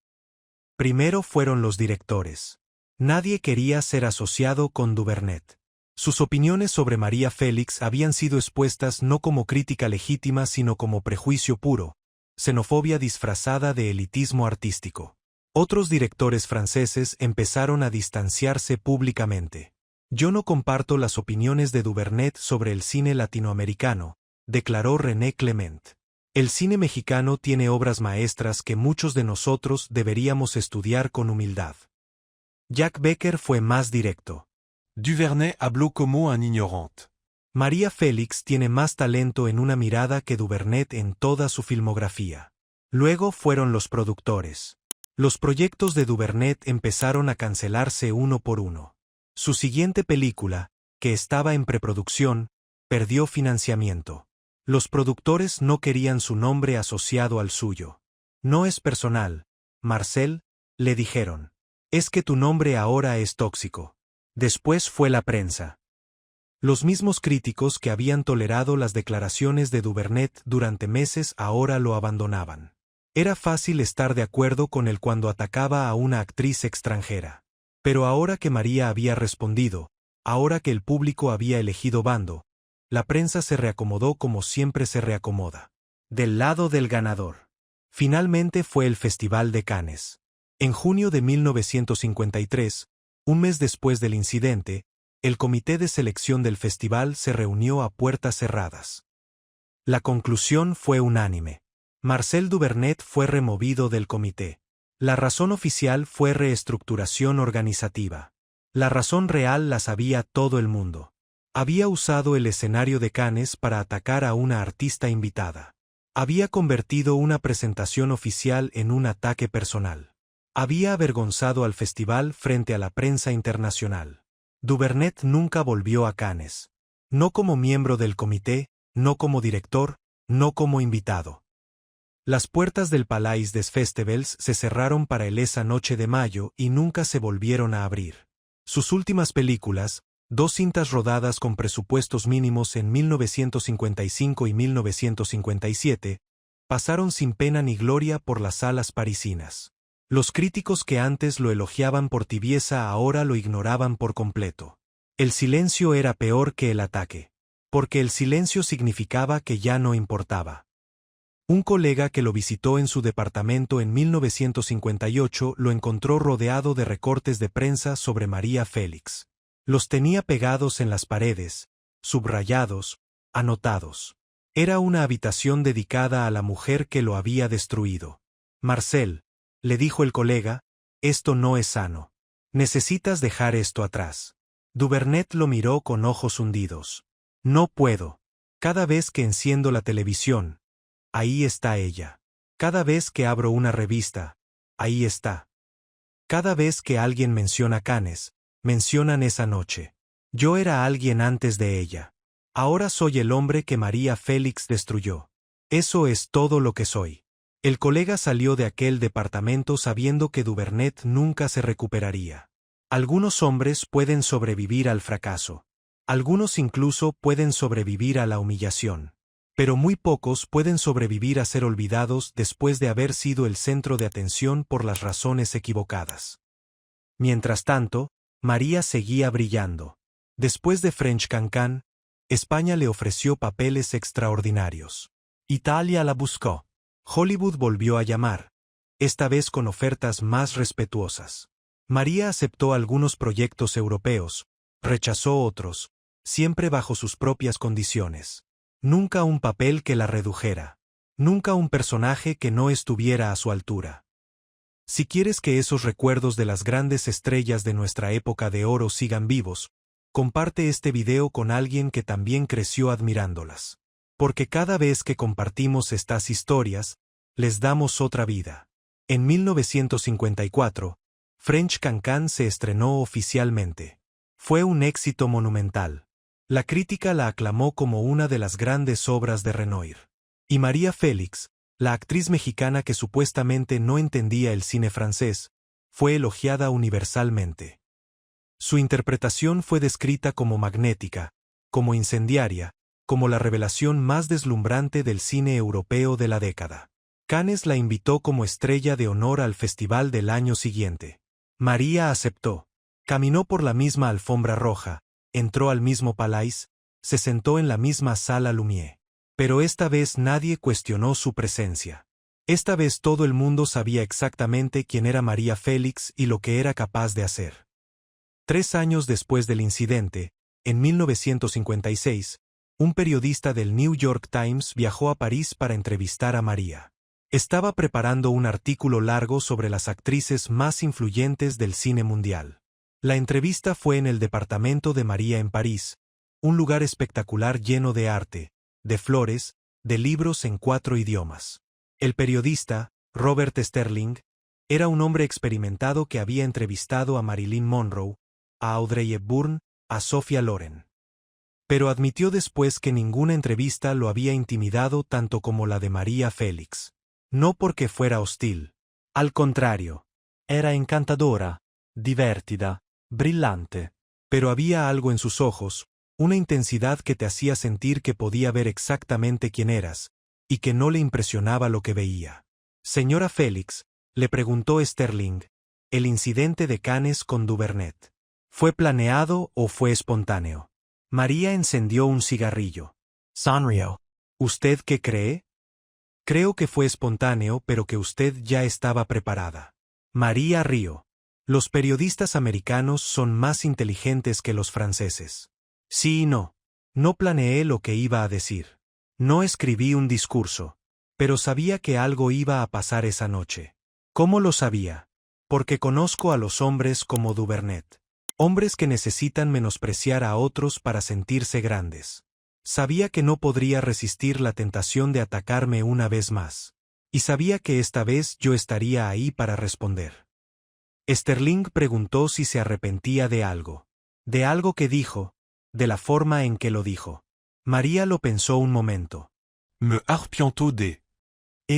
Primero fueron los directores. Nadie quería ser asociado con Duvernet. Sus opiniones sobre María Félix habían sido expuestas no como crítica legítima sino como prejuicio puro, xenofobia disfrazada de elitismo artístico. Otros directores franceses empezaron a distanciarse públicamente. Yo no comparto las opiniones de Duvernet sobre el cine latinoamericano, declaró René Clement. El cine mexicano tiene obras maestras que muchos de nosotros deberíamos estudiar con humildad. Jack Becker fue más directo. Duvernay habló como un ignorante. María Félix tiene más talento en una mirada que Duvernet en toda su filmografía. Luego fueron los productores. Los proyectos de Duvernet empezaron a cancelarse uno por uno. Su siguiente película, que estaba en preproducción, perdió financiamiento. Los productores no querían su nombre asociado al suyo. No es personal, Marcel, le dijeron. Es que tu nombre ahora es tóxico. Después fue la prensa. Los mismos críticos que habían tolerado las declaraciones de Duvernet durante meses ahora lo abandonaban. Era fácil estar de acuerdo con él cuando atacaba a una actriz extranjera. Pero ahora que María había respondido, ahora que el público había elegido bando, la prensa se reacomodó como siempre se reacomoda. Del lado del ganador. Finalmente fue el Festival de Cannes. En junio de 1953, un mes después del incidente, el comité de selección del festival se reunió a puertas cerradas. La conclusión fue unánime. Marcel Duvernet fue removido del comité. La razón oficial fue reestructuración organizativa. La razón real la sabía todo el mundo. Había usado el escenario de Cannes para atacar a una artista invitada. Había convertido una presentación oficial en un ataque personal. Había avergonzado al festival frente a la prensa internacional. Duvernet nunca volvió a Cannes. No como miembro del comité, no como director, no como invitado. Las puertas del Palais des Festivals se cerraron para él esa noche de mayo y nunca se volvieron a abrir. Sus últimas películas, dos cintas rodadas con presupuestos mínimos en 1955 y 1957, pasaron sin pena ni gloria por las salas parisinas. Los críticos que antes lo elogiaban por tibieza ahora lo ignoraban por completo. El silencio era peor que el ataque. Porque el silencio significaba que ya no importaba. Un colega que lo visitó en su departamento en 1958 lo encontró rodeado de recortes de prensa sobre María Félix. Los tenía pegados en las paredes, subrayados, anotados. Era una habitación dedicada a la mujer que lo había destruido. Marcel, le dijo el colega, esto no es sano. Necesitas dejar esto atrás. Duvernet lo miró con ojos hundidos. No puedo. Cada vez que enciendo la televisión, ahí está ella. Cada vez que abro una revista, ahí está. Cada vez que alguien menciona Cannes, mencionan esa noche. Yo era alguien antes de ella. Ahora soy el hombre que María Félix destruyó. Eso es todo lo que soy. El colega salió de aquel departamento sabiendo que Duvernet nunca se recuperaría. Algunos hombres pueden sobrevivir al fracaso. Algunos incluso pueden sobrevivir a la humillación. Pero muy pocos pueden sobrevivir a ser olvidados después de haber sido el centro de atención por las razones equivocadas. Mientras tanto, María seguía brillando. Después de French Cancan, España le ofreció papeles extraordinarios. Italia la buscó. Hollywood volvió a llamar, esta vez con ofertas más respetuosas. María aceptó algunos proyectos europeos, rechazó otros, siempre bajo sus propias condiciones. Nunca un papel que la redujera. Nunca un personaje que no estuviera a su altura. Si quieres que esos recuerdos de las grandes estrellas de nuestra época de oro sigan vivos, comparte este video con alguien que también creció admirándolas. Porque cada vez que compartimos estas historias, les damos otra vida. En 1954, French Cancan se estrenó oficialmente. Fue un éxito monumental. La crítica la aclamó como una de las grandes obras de Renoir. Y María Félix, la actriz mexicana que supuestamente no entendía el cine francés, fue elogiada universalmente. Su interpretación fue descrita como magnética, como incendiaria, como la revelación más deslumbrante del cine europeo de la década. Cannes la invitó como estrella de honor al festival del año siguiente. María aceptó. Caminó por la misma alfombra roja, entró al mismo Palais, se sentó en la misma sala Lumière. Pero esta vez nadie cuestionó su presencia. Esta vez todo el mundo sabía exactamente quién era María Félix y lo que era capaz de hacer. 3 años después del incidente, en 1956, un periodista del New York Times viajó a París para entrevistar a María. Estaba preparando un artículo largo sobre las actrices más influyentes del cine mundial. La entrevista fue en el departamento de María en París, un lugar espectacular lleno de arte, de flores, de libros en 4 idiomas. El periodista, Robert Sterling, era un hombre experimentado que había entrevistado a Marilyn Monroe, a Audrey Hepburn, a Sophia Loren. Pero admitió después que ninguna entrevista lo había intimidado tanto como la de María Félix. No porque fuera hostil. Al contrario. Era encantadora, divertida, brillante. Pero había algo en sus ojos, una intensidad que te hacía sentir que podía ver exactamente quién eras, y que no le impresionaba lo que veía. Señora Félix, le preguntó Sterling, el incidente de Cannes con Duvernet. ¿Fue planeado o fue espontáneo? María encendió un cigarrillo. Sonrió. ¿Usted qué cree? Creo que fue espontáneo, pero que usted ya estaba preparada. María rió. Los periodistas americanos son más inteligentes que los franceses. Sí y no. No planeé lo que iba a decir. No escribí un discurso. Pero sabía que algo iba a pasar esa noche. ¿Cómo lo sabía? Porque conozco a los hombres como Duvernet. Hombres que necesitan menospreciar a otros para sentirse grandes. Sabía que no podría resistir la tentación de atacarme una vez más. Y sabía que esta vez yo estaría ahí para responder. Sterling preguntó si se arrepentía de algo. De algo que dijo, de la forma en que lo dijo. María lo pensó un momento. Me arrepiento de...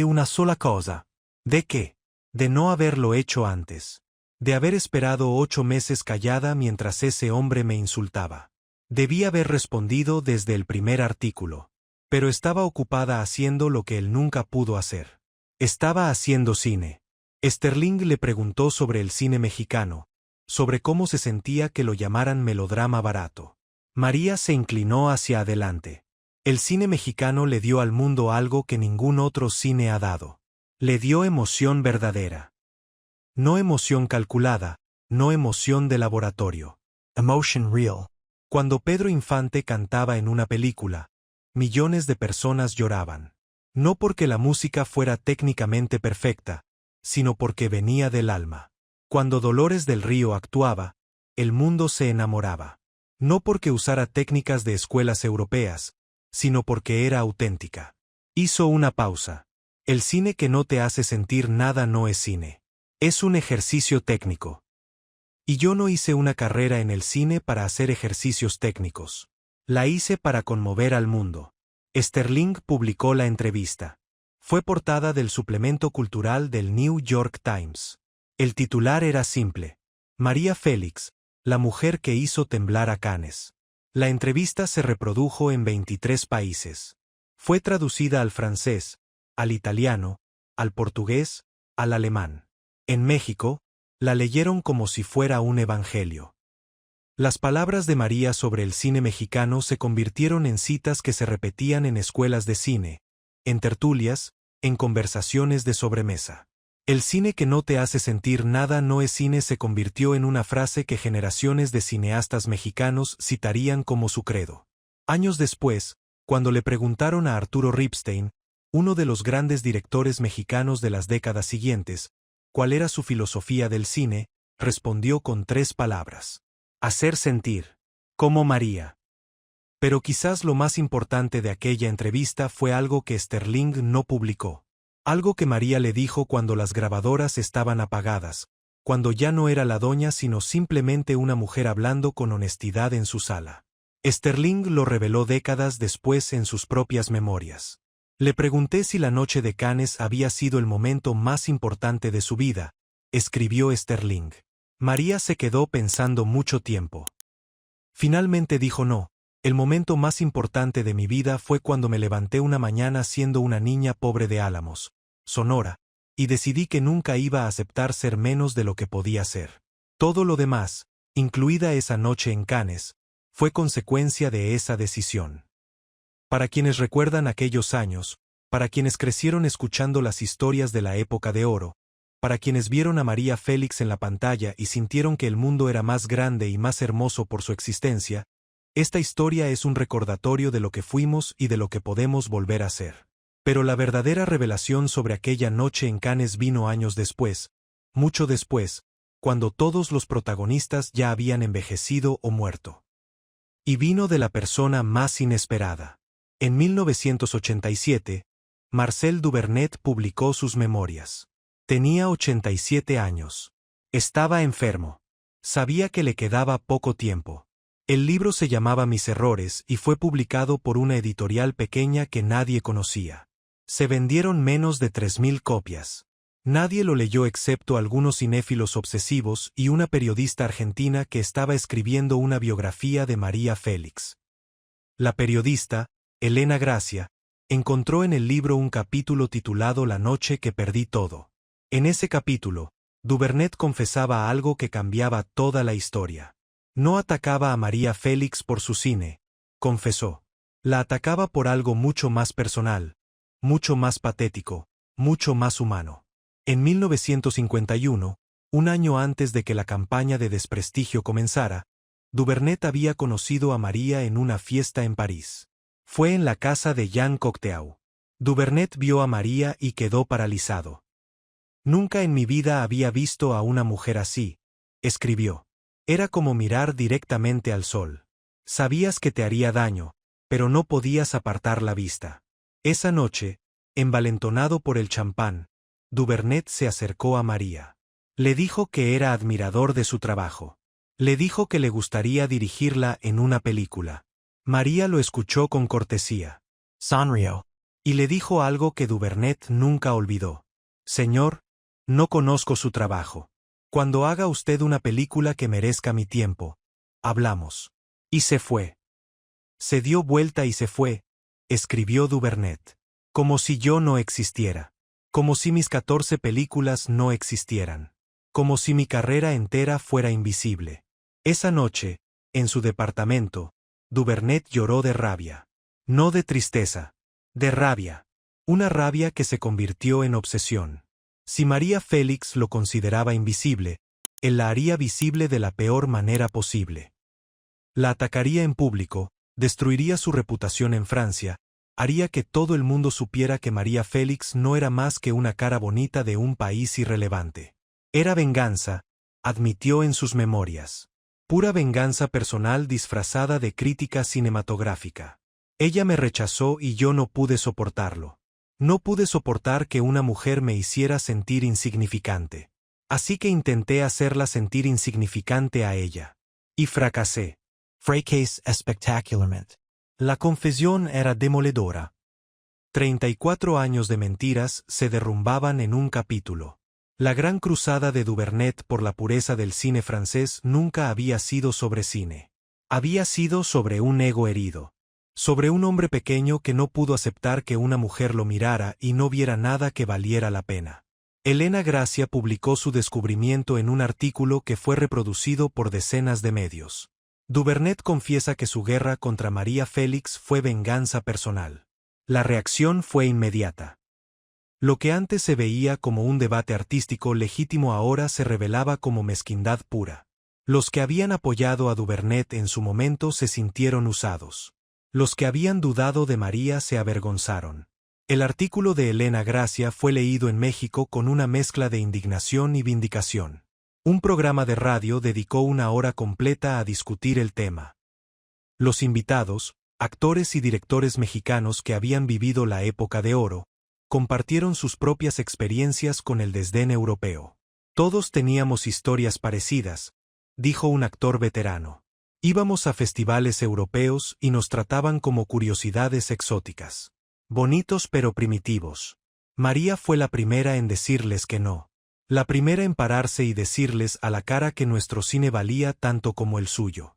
Una sola cosa. ¿De qué? De no haberlo hecho antes. De haber esperado 8 meses callada mientras ese hombre me insultaba. Debí haber respondido desde el primer artículo. Pero estaba ocupada haciendo lo que él nunca pudo hacer. Estaba haciendo cine. Sterling le preguntó sobre el cine mexicano, sobre cómo se sentía que lo llamaran melodrama barato. María se inclinó hacia adelante. El cine mexicano le dio al mundo algo que ningún otro cine ha dado. Le dio emoción verdadera. No emoción calculada, no emoción de laboratorio. Emotion real. Cuando Pedro Infante cantaba en una película, millones de personas lloraban. No porque la música fuera técnicamente perfecta, sino porque venía del alma. Cuando Dolores del Río actuaba, el mundo se enamoraba. No porque usara técnicas de escuelas europeas, sino porque era auténtica. Hizo una pausa. El cine que no te hace sentir nada no es cine. Es un ejercicio técnico. Y yo no hice una carrera en el cine para hacer ejercicios técnicos. La hice para conmover al mundo. Sterling publicó la entrevista. Fue portada del suplemento cultural del New York Times. El titular era simple. María Félix, la mujer que hizo temblar a Cannes. La entrevista se reprodujo en 23 países. Fue traducida al francés, al italiano, al portugués, al alemán. En México, la leyeron como si fuera un evangelio. Las palabras de María sobre el cine mexicano se convirtieron en citas que se repetían en escuelas de cine, en tertulias, en conversaciones de sobremesa. El cine que no te hace sentir nada no es cine se convirtió en una frase que generaciones de cineastas mexicanos citarían como su credo. Años después, cuando le preguntaron a Arturo Ripstein, uno de los grandes directores mexicanos de las décadas siguientes, cuál era su filosofía del cine, respondió con 3 palabras: hacer sentir, como María. Pero quizás lo más importante de aquella entrevista fue algo que Sterling no publicó. Algo que María le dijo cuando las grabadoras estaban apagadas, cuando ya no era la doña sino simplemente una mujer hablando con honestidad en su sala. Sterling lo reveló décadas después en sus propias memorias. Le pregunté si la noche de Cannes había sido el momento más importante de su vida, escribió Sterling. María se quedó pensando mucho tiempo. Finalmente dijo no. El momento más importante de mi vida fue cuando me levanté una mañana siendo una niña pobre de Álamos, Sonora, y decidí que nunca iba a aceptar ser menos de lo que podía ser. Todo lo demás, incluida esa noche en Cannes, fue consecuencia de esa decisión. Para quienes recuerdan aquellos años, para quienes crecieron escuchando las historias de la época de oro, para quienes vieron a María Félix en la pantalla y sintieron que el mundo era más grande y más hermoso por su existencia, esta historia es un recordatorio de lo que fuimos y de lo que podemos volver a ser. Pero la verdadera revelación sobre aquella noche en Cannes vino años después, mucho después, cuando todos los protagonistas ya habían envejecido o muerto. Y vino de la persona más inesperada. En 1987, Marcel Duvernet publicó sus memorias. Tenía 87 años. Estaba enfermo. Sabía que le quedaba poco tiempo. El libro se llamaba Mis errores y fue publicado por una editorial pequeña que nadie conocía. Se vendieron menos de 3.000 copias. Nadie lo leyó excepto algunos cinéfilos obsesivos y una periodista argentina que estaba escribiendo una biografía de María Félix. La periodista, Elena Gracia, encontró en el libro un capítulo titulado La noche que perdí todo. En ese capítulo, Duvernet confesaba algo que cambiaba toda la historia. No atacaba a María Félix por su cine, confesó. La atacaba por algo mucho más personal, mucho más patético, mucho más humano. En 1951, un año antes de que la campaña de desprestigio comenzara, Duvernet había conocido a María en una fiesta en París. Fue en la casa de Jean Cocteau. Duvernet vio a María y quedó paralizado. Nunca en mi vida había visto a una mujer así, escribió. Era como mirar directamente al sol. Sabías que te haría daño, pero no podías apartar la vista. Esa noche, envalentonado por el champán, Duvernet se acercó a María. Le dijo que era admirador de su trabajo. Le dijo que le gustaría dirigirla en una película. María lo escuchó con cortesía. Sonrió. Y le dijo algo que Duvernet nunca olvidó. Señor, no conozco su trabajo. Cuando haga usted una película que merezca mi tiempo, hablamos. Y se fue. Se dio vuelta y se fue, escribió Duvernet. Como si yo no existiera. Como si mis 14 películas no existieran. Como si mi carrera entera fuera invisible. Esa noche, en su departamento, Duvernet lloró de rabia. No de tristeza. De rabia. Una rabia que se convirtió en obsesión. Si María Félix lo consideraba invisible, él la haría visible de la peor manera posible. La atacaría en público, destruiría su reputación en Francia, haría que todo el mundo supiera que María Félix no era más que una cara bonita de un país irrelevante. Era venganza, admitió en sus memorias. Pura venganza personal disfrazada de crítica cinematográfica. Ella me rechazó y yo no pude soportarlo. No pude soportar que una mujer me hiciera sentir insignificante. Así que intenté hacerla sentir insignificante a ella. Y fracasé. Fracassé espectacularmente. La confesión era demoledora. 34 años de mentiras se derrumbaban en un capítulo. La gran cruzada de Duvernet por la pureza del cine francés nunca había sido sobre cine. Había sido sobre un ego herido. Sobre un hombre pequeño que no pudo aceptar que una mujer lo mirara y no viera nada que valiera la pena. Elena Gracia publicó su descubrimiento en un artículo que fue reproducido por decenas de medios. Duvernet confiesa que su guerra contra María Félix fue venganza personal. La reacción fue inmediata. Lo que antes se veía como un debate artístico legítimo ahora se revelaba como mezquindad pura. Los que habían apoyado a Duvernet en su momento se sintieron usados. Los que habían dudado de María se avergonzaron. El artículo de Elena Gracia fue leído en México con una mezcla de indignación y vindicación. Un programa de radio dedicó una hora completa a discutir el tema. Los invitados, actores y directores mexicanos que habían vivido la época de oro, compartieron sus propias experiencias con el desdén europeo. Todos teníamos historias parecidas, dijo un actor veterano. Íbamos a festivales europeos y nos trataban como curiosidades exóticas. Bonitos pero primitivos. María fue la primera en decirles que no. La primera en pararse y decirles a la cara que nuestro cine valía tanto como el suyo.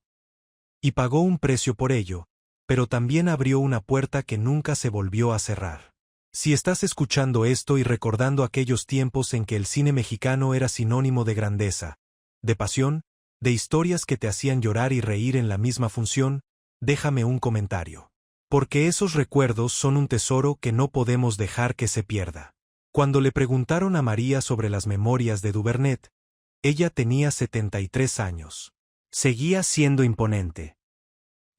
Y pagó un precio por ello, pero también abrió una puerta que nunca se volvió a cerrar. Si estás escuchando esto y recordando aquellos tiempos en que el cine mexicano era sinónimo de grandeza, de pasión, de historias que te hacían llorar y reír en la misma función, déjame un comentario. Porque esos recuerdos son un tesoro que no podemos dejar que se pierda. Cuando le preguntaron a María sobre las memorias de Duvernet, ella tenía 73 años. Seguía siendo imponente.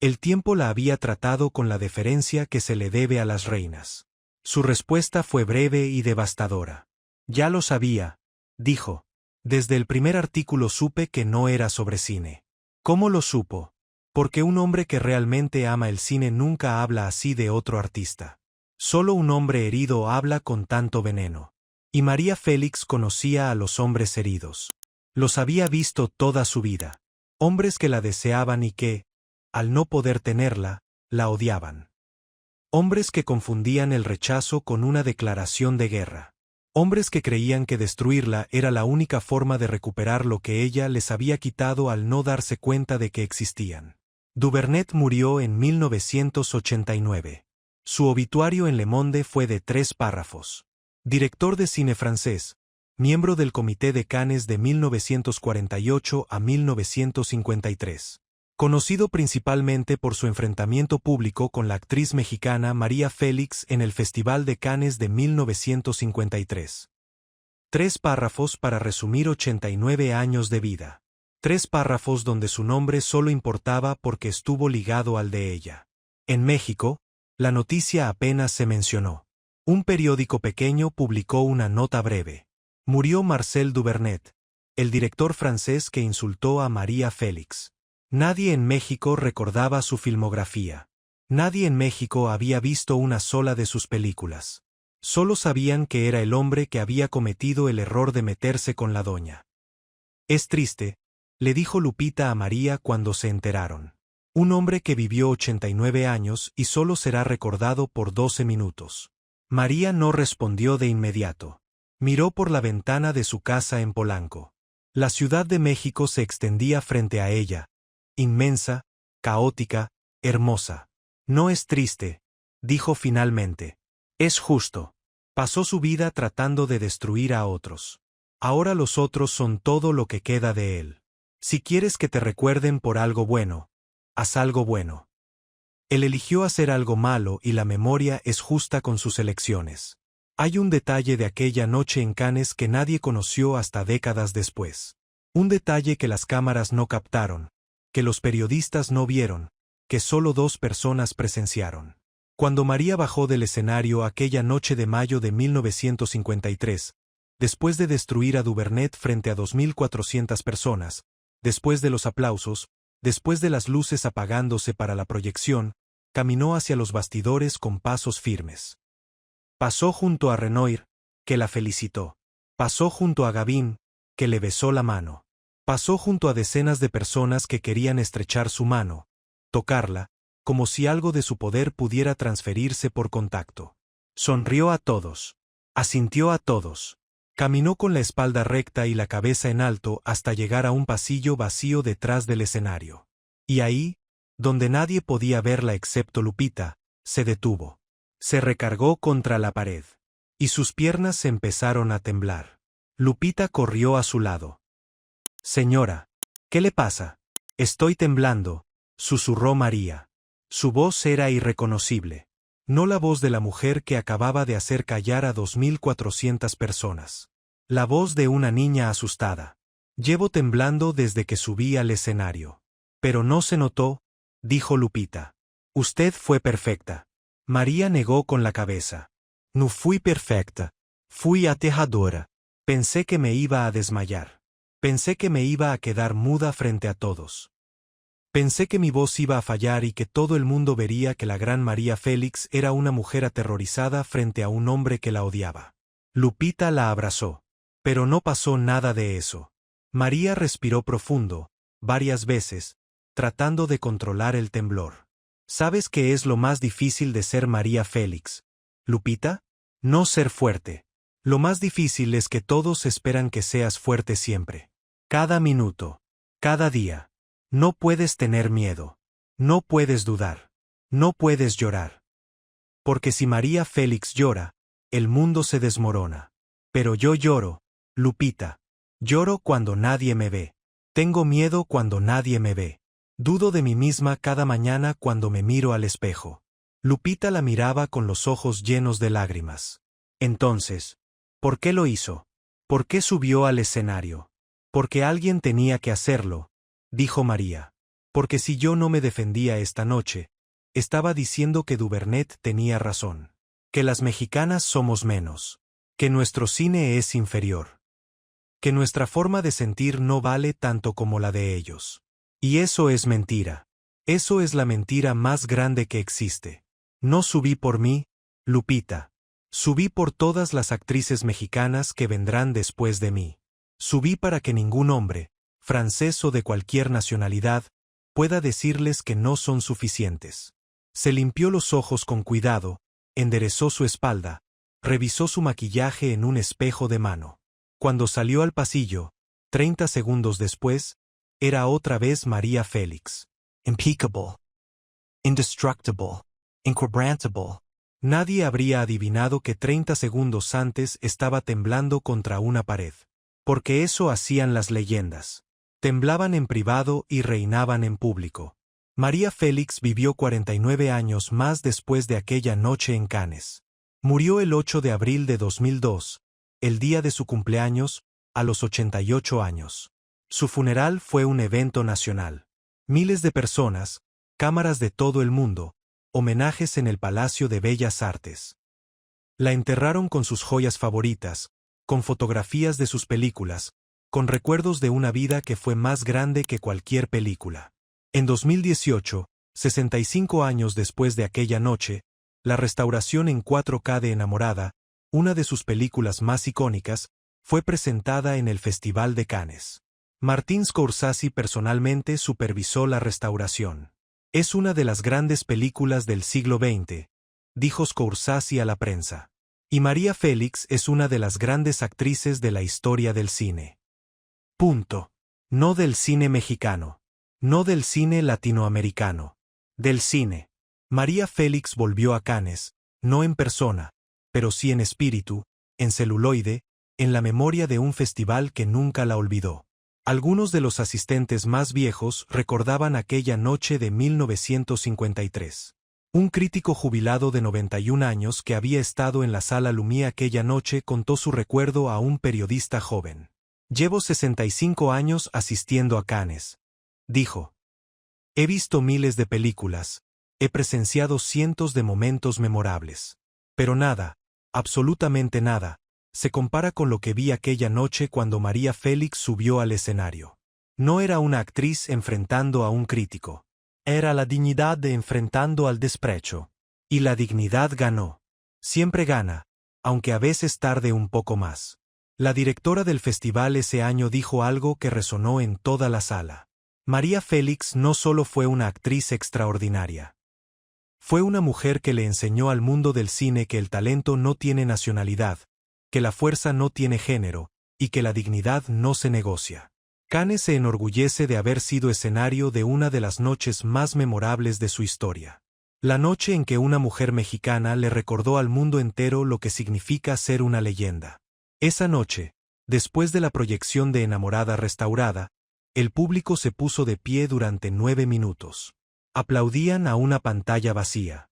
El tiempo la había tratado con la deferencia que se le debe a las reinas. Su respuesta fue breve y devastadora. Ya lo sabía, dijo. Desde el primer artículo supe que no era sobre cine. ¿Cómo lo supo? Porque un hombre que realmente ama el cine nunca habla así de otro artista. Solo un hombre herido habla con tanto veneno. Y María Félix conocía a los hombres heridos. Los había visto toda su vida. Hombres que la deseaban y que, al no poder tenerla, la odiaban. Hombres que confundían el rechazo con una declaración de guerra. Hombres que creían que destruirla era la única forma de recuperar lo que ella les había quitado al no darse cuenta de que existían. Duvernet murió en 1989. Su obituario en Le Monde fue de 3 párrafos. Director de cine francés, miembro del Comité de Cannes de 1948 a 1953. Conocido principalmente por su enfrentamiento público con la actriz mexicana María Félix en el Festival de Cannes de 1953. 3 párrafos para resumir 89 años de vida. 3 párrafos donde su nombre solo importaba porque estuvo ligado al de ella. En México, la noticia apenas se mencionó. Un periódico pequeño publicó una nota breve. Murió Marcel Duvernet, el director francés que insultó a María Félix. Nadie en México recordaba su filmografía. Nadie en México había visto una sola de sus películas. Solo sabían que era el hombre que había cometido el error de meterse con la doña. Es triste, le dijo Lupita a María cuando se enteraron. Un hombre que vivió 89 años y solo será recordado por 12 minutos. María no respondió de inmediato. Miró por la ventana de su casa en Polanco. La Ciudad de México se extendía frente a ella, inmensa, caótica, hermosa. No es triste, dijo finalmente. Es justo. Pasó su vida tratando de destruir a otros. Ahora los otros son todo lo que queda de él. Si quieres que te recuerden por algo bueno, haz algo bueno. Él eligió hacer algo malo y la memoria es justa con sus elecciones. Hay un detalle de aquella noche en Cannes que nadie conoció hasta décadas después. Un detalle que las cámaras no captaron, que los periodistas no vieron, que solo 2 personas presenciaron. Cuando María bajó del escenario aquella noche de mayo de 1953, después de destruir a Duvernet frente a 2.400 personas, después de los aplausos, después de las luces apagándose para la proyección, caminó hacia los bastidores con pasos firmes. Pasó junto a Renoir, que la felicitó. Pasó junto a Gavin, que le besó la mano. Pasó junto a decenas de personas que querían estrechar su mano, tocarla, como si algo de su poder pudiera transferirse por contacto. Sonrió a todos. Asintió a todos. Caminó con la espalda recta y la cabeza en alto hasta llegar a un pasillo vacío detrás del escenario. Y ahí, donde nadie podía verla excepto Lupita, se detuvo. Se recargó contra la pared. Y sus piernas empezaron a temblar. Lupita corrió a su lado. «Señora, ¿qué le pasa?» «Estoy temblando», susurró María. Su voz era irreconocible. No la voz de la mujer que acababa de hacer callar a 2400 personas. La voz de una niña asustada. «Llevo temblando desde que subí al escenario». «Pero no se notó», dijo Lupita. «Usted fue perfecta». María negó con la cabeza. «No fui perfecta. Fui aterradora. Pensé que me iba a desmayar. Pensé que me iba a quedar muda frente a todos. Pensé que mi voz iba a fallar y que todo el mundo vería que la gran María Félix era una mujer aterrorizada frente a un hombre que la odiaba». Lupita la abrazó. Pero no pasó nada de eso. María respiró profundo, varias veces, tratando de controlar el temblor. ¿Sabes qué es lo más difícil de ser María Félix, Lupita? No ser fuerte. Lo más difícil es que todos esperan que seas fuerte siempre. Cada minuto. Cada día. No puedes tener miedo. No puedes dudar. No puedes llorar. Porque si María Félix llora, el mundo se desmorona. Pero yo lloro, Lupita. Lloro cuando nadie me ve. Tengo miedo cuando nadie me ve. Dudo de mí misma cada mañana cuando me miro al espejo. Lupita la miraba con los ojos llenos de lágrimas. Entonces, ¿por qué lo hizo? ¿Por qué subió al escenario? Porque alguien tenía que hacerlo, dijo María. Porque si yo no me defendía esta noche, estaba diciendo que Duvernet tenía razón. Que las mexicanas somos menos. Que nuestro cine es inferior. Que nuestra forma de sentir no vale tanto como la de ellos. Y eso es mentira. Eso es la mentira más grande que existe. No subí por mí, Lupita. Subí por todas las actrices mexicanas que vendrán después de mí. Subí para que ningún hombre, francés o de cualquier nacionalidad, pueda decirles que no son suficientes. Se limpió los ojos con cuidado, enderezó su espalda, revisó su maquillaje en un espejo de mano. Cuando salió al pasillo, 30 segundos después, era otra vez María Félix. Impeccable. Indestructible. Inquebrantable. Nadie habría adivinado que 30 segundos antes estaba temblando contra una pared. Porque eso hacían las leyendas. Temblaban en privado y reinaban en público. María Félix vivió 49 años más después de aquella noche en Cannes. Murió el 8 de abril de 2002, el día de su cumpleaños, a los 88 años. Su funeral fue un evento nacional. Miles de personas, cámaras de todo el mundo, homenajes en el Palacio de Bellas Artes. La enterraron con sus joyas favoritas, con fotografías de sus películas, con recuerdos de una vida que fue más grande que cualquier película. En 2018, 65 años después de aquella noche, la restauración en 4K de Enamorada, una de sus películas más icónicas, fue presentada en el Festival de Cannes. Martin Scorsese personalmente supervisó la restauración. Es una de las grandes películas del siglo XX, dijo Scorsese a la prensa. Y María Félix es una de las grandes actrices de la historia del cine. Punto. No del cine mexicano. No del cine latinoamericano. Del cine. María Félix volvió a Cannes, no en persona, pero sí en espíritu, en celuloide, en la memoria de un festival que nunca la olvidó. Algunos de los asistentes más viejos recordaban aquella noche de 1953. Un crítico jubilado de 91 años que había estado en la Sala Lumière aquella noche contó su recuerdo a un periodista joven. «Llevo 65 años asistiendo a Cannes», dijo. «He visto miles de películas, he presenciado cientos de momentos memorables. Pero nada, absolutamente nada, se compara con lo que vi aquella noche cuando María Félix subió al escenario. No era una actriz enfrentando a un crítico. Era la dignidad de enfrentando al desprecio. Y la dignidad ganó. Siempre gana, aunque a veces tarde un poco más». La directora del festival ese año dijo algo que resonó en toda la sala. María Félix no solo fue una actriz extraordinaria. Fue una mujer que le enseñó al mundo del cine que el talento no tiene nacionalidad, que la fuerza no tiene género, y que la dignidad no se negocia. Cannes se enorgullece de haber sido escenario de una de las noches más memorables de su historia. La noche en que una mujer mexicana le recordó al mundo entero lo que significa ser una leyenda. Esa noche, después de la proyección de Enamorada Restaurada, el público se puso de pie durante 9 minutos. Aplaudían a una pantalla vacía.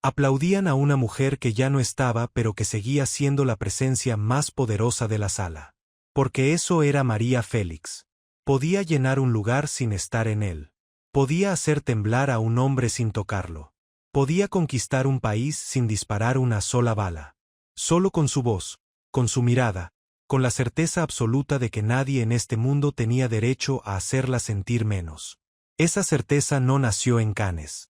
Aplaudían a una mujer que ya no estaba pero que seguía siendo la presencia más poderosa de la sala. Porque eso era María Félix. Podía llenar un lugar sin estar en él. Podía hacer temblar a un hombre sin tocarlo. Podía conquistar un país sin disparar una sola bala. Solo con su voz, con su mirada, con la certeza absoluta de que nadie en este mundo tenía derecho a hacerla sentir menos. Esa certeza no nació en Cannes.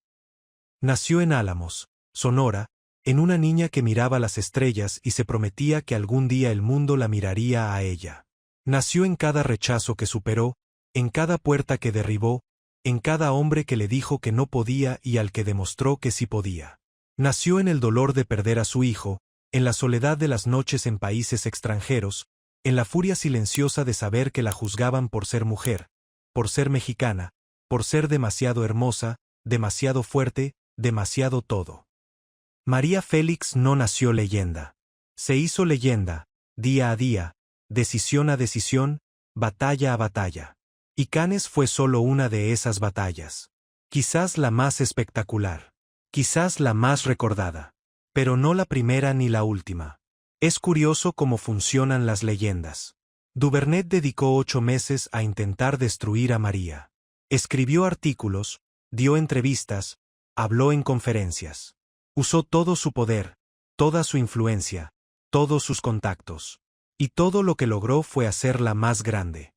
Nació en Álamos, Sonora, en una niña que miraba las estrellas y se prometía que algún día el mundo la miraría a ella. Nació en cada rechazo que superó, en cada puerta que derribó, en cada hombre que le dijo que no podía y al que demostró que sí podía. Nació en el dolor de perder a su hijo, en la soledad de las noches en países extranjeros, en la furia silenciosa de saber que la juzgaban por ser mujer, por ser mexicana, por ser demasiado hermosa, demasiado fuerte, demasiado todo. María Félix no nació leyenda. Se hizo leyenda, día a día, decisión a decisión, batalla a batalla. Y Cannes fue solo una de esas batallas. Quizás la más espectacular. Quizás la más recordada. Pero no la primera ni la última. Es curioso cómo funcionan las leyendas. Duvernet dedicó 8 meses a intentar destruir a María. Escribió artículos, dio entrevistas, habló en conferencias. Usó todo su poder, toda su influencia, todos sus contactos. Y todo lo que logró fue hacerla más grande.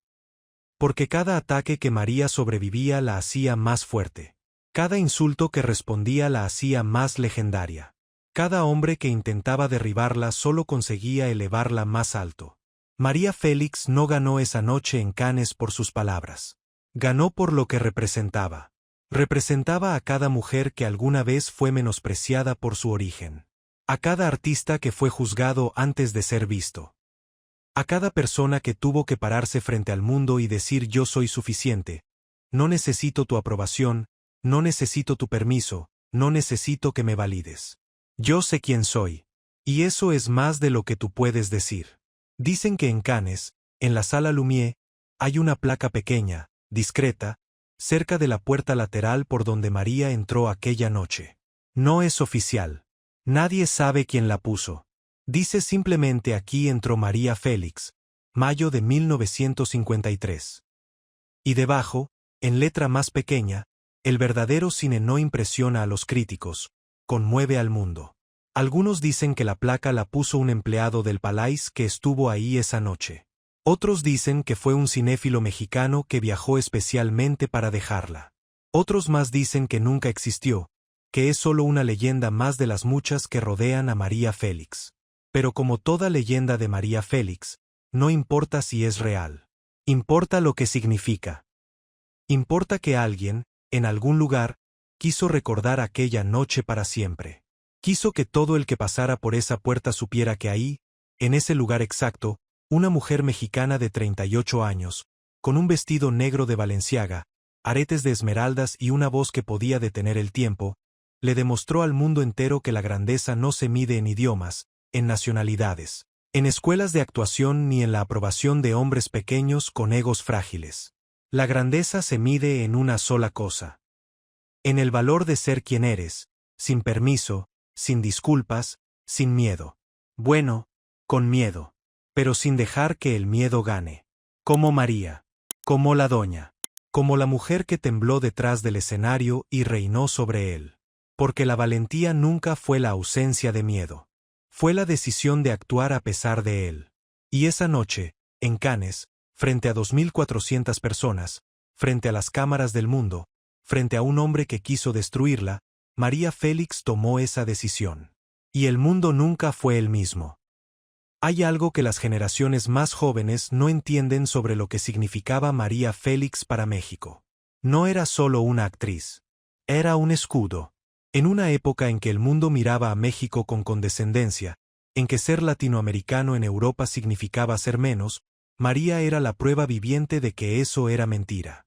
Porque cada ataque que María sobrevivía la hacía más fuerte. Cada insulto que respondía la hacía más legendaria. Cada hombre que intentaba derribarla solo conseguía elevarla más alto. María Félix no ganó esa noche en Cannes por sus palabras. Ganó por lo que representaba. Representaba a cada mujer que alguna vez fue menospreciada por su origen. A cada artista que fue juzgado antes de ser visto. A cada persona que tuvo que pararse frente al mundo y decir yo soy suficiente. No necesito tu aprobación, no necesito tu permiso, no necesito que me valides. Yo sé quién soy. Y eso es más de lo que tú puedes decir. Dicen que en Cannes, en la Sala Lumière, hay una placa pequeña, discreta, cerca de la puerta lateral por donde María entró aquella noche. No es oficial. Nadie sabe quién la puso. Dice simplemente aquí entró María Félix, mayo de 1953. Y debajo, en letra más pequeña, el verdadero cine no impresiona a los críticos, conmueve al mundo. Algunos dicen que la placa la puso un empleado del Palais que estuvo ahí esa noche. Otros dicen que fue un cinéfilo mexicano que viajó especialmente para dejarla. Otros más dicen que nunca existió, que es solo una leyenda más de las muchas que rodean a María Félix. Pero como toda leyenda de María Félix, no importa si es real. Importa lo que significa. Importa que alguien, en algún lugar, quiso recordar aquella noche para siempre. Quiso que todo el que pasara por esa puerta supiera que ahí, en ese lugar exacto, una mujer mexicana de 38 años, con un vestido negro de Balenciaga, aretes de esmeraldas y una voz que podía detener el tiempo, le demostró al mundo entero que la grandeza no se mide en idiomas, en nacionalidades, en escuelas de actuación ni en la aprobación de hombres pequeños con egos frágiles. La grandeza se mide en una sola cosa. En el valor de ser quien eres, sin permiso, sin disculpas, sin miedo. Bueno, con miedo. Pero sin dejar que el miedo gane. Como María. Como la doña. Como la mujer que tembló detrás del escenario y reinó sobre él. Porque la valentía nunca fue la ausencia de miedo. Fue la decisión de actuar a pesar de él. Y esa noche, en Cannes, frente a 2.400 personas, frente a las cámaras del mundo, frente a un hombre que quiso destruirla, María Félix tomó esa decisión. Y el mundo nunca fue el mismo. Hay algo que las generaciones más jóvenes no entienden sobre lo que significaba María Félix para México. No era solo una actriz. Era un escudo. En una época en que el mundo miraba a México con condescendencia, en que ser latinoamericano en Europa significaba ser menos, María era la prueba viviente de que eso era mentira.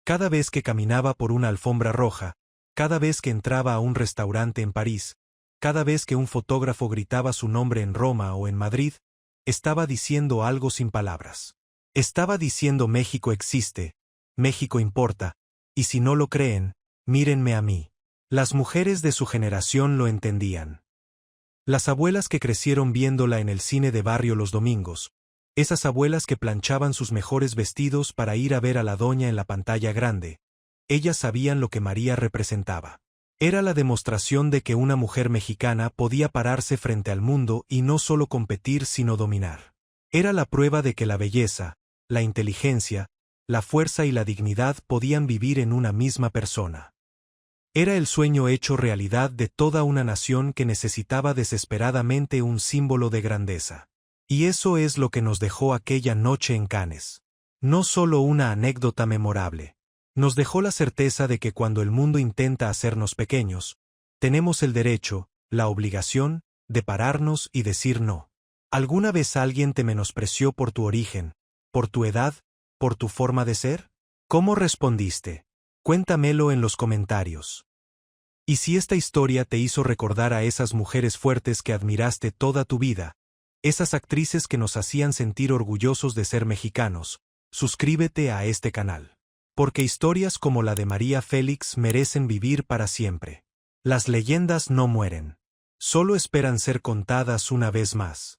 Cada vez que caminaba por una alfombra roja, cada vez que entraba a un restaurante en París, cada vez que un fotógrafo gritaba su nombre en Roma o en Madrid, estaba diciendo algo sin palabras. Estaba diciendo México existe, México importa, y si no lo creen, mírenme a mí. Las mujeres de su generación lo entendían. Las abuelas que crecieron viéndola en el cine de barrio los domingos, esas abuelas que planchaban sus mejores vestidos para ir a ver a la doña en la pantalla grande, ellas sabían lo que María representaba. Era la demostración de que una mujer mexicana podía pararse frente al mundo y no solo competir sino dominar. Era la prueba de que la belleza, la inteligencia, la fuerza y la dignidad podían vivir en una misma persona. Era el sueño hecho realidad de toda una nación que necesitaba desesperadamente un símbolo de grandeza. Y eso es lo que nos dejó aquella noche en Cannes. No solo una anécdota memorable. Nos dejó la certeza de que cuando el mundo intenta hacernos pequeños, tenemos el derecho, la obligación, de pararnos y decir no. ¿Alguna vez alguien te menospreció por tu origen, por tu edad, por tu forma de ser? ¿Cómo respondiste? Cuéntamelo en los comentarios. Y si esta historia te hizo recordar a esas mujeres fuertes que admiraste toda tu vida, esas actrices que nos hacían sentir orgullosos de ser mexicanos, suscríbete a este canal. Porque historias como la de María Félix merecen vivir para siempre. Las leyendas no mueren. Solo esperan ser contadas una vez más.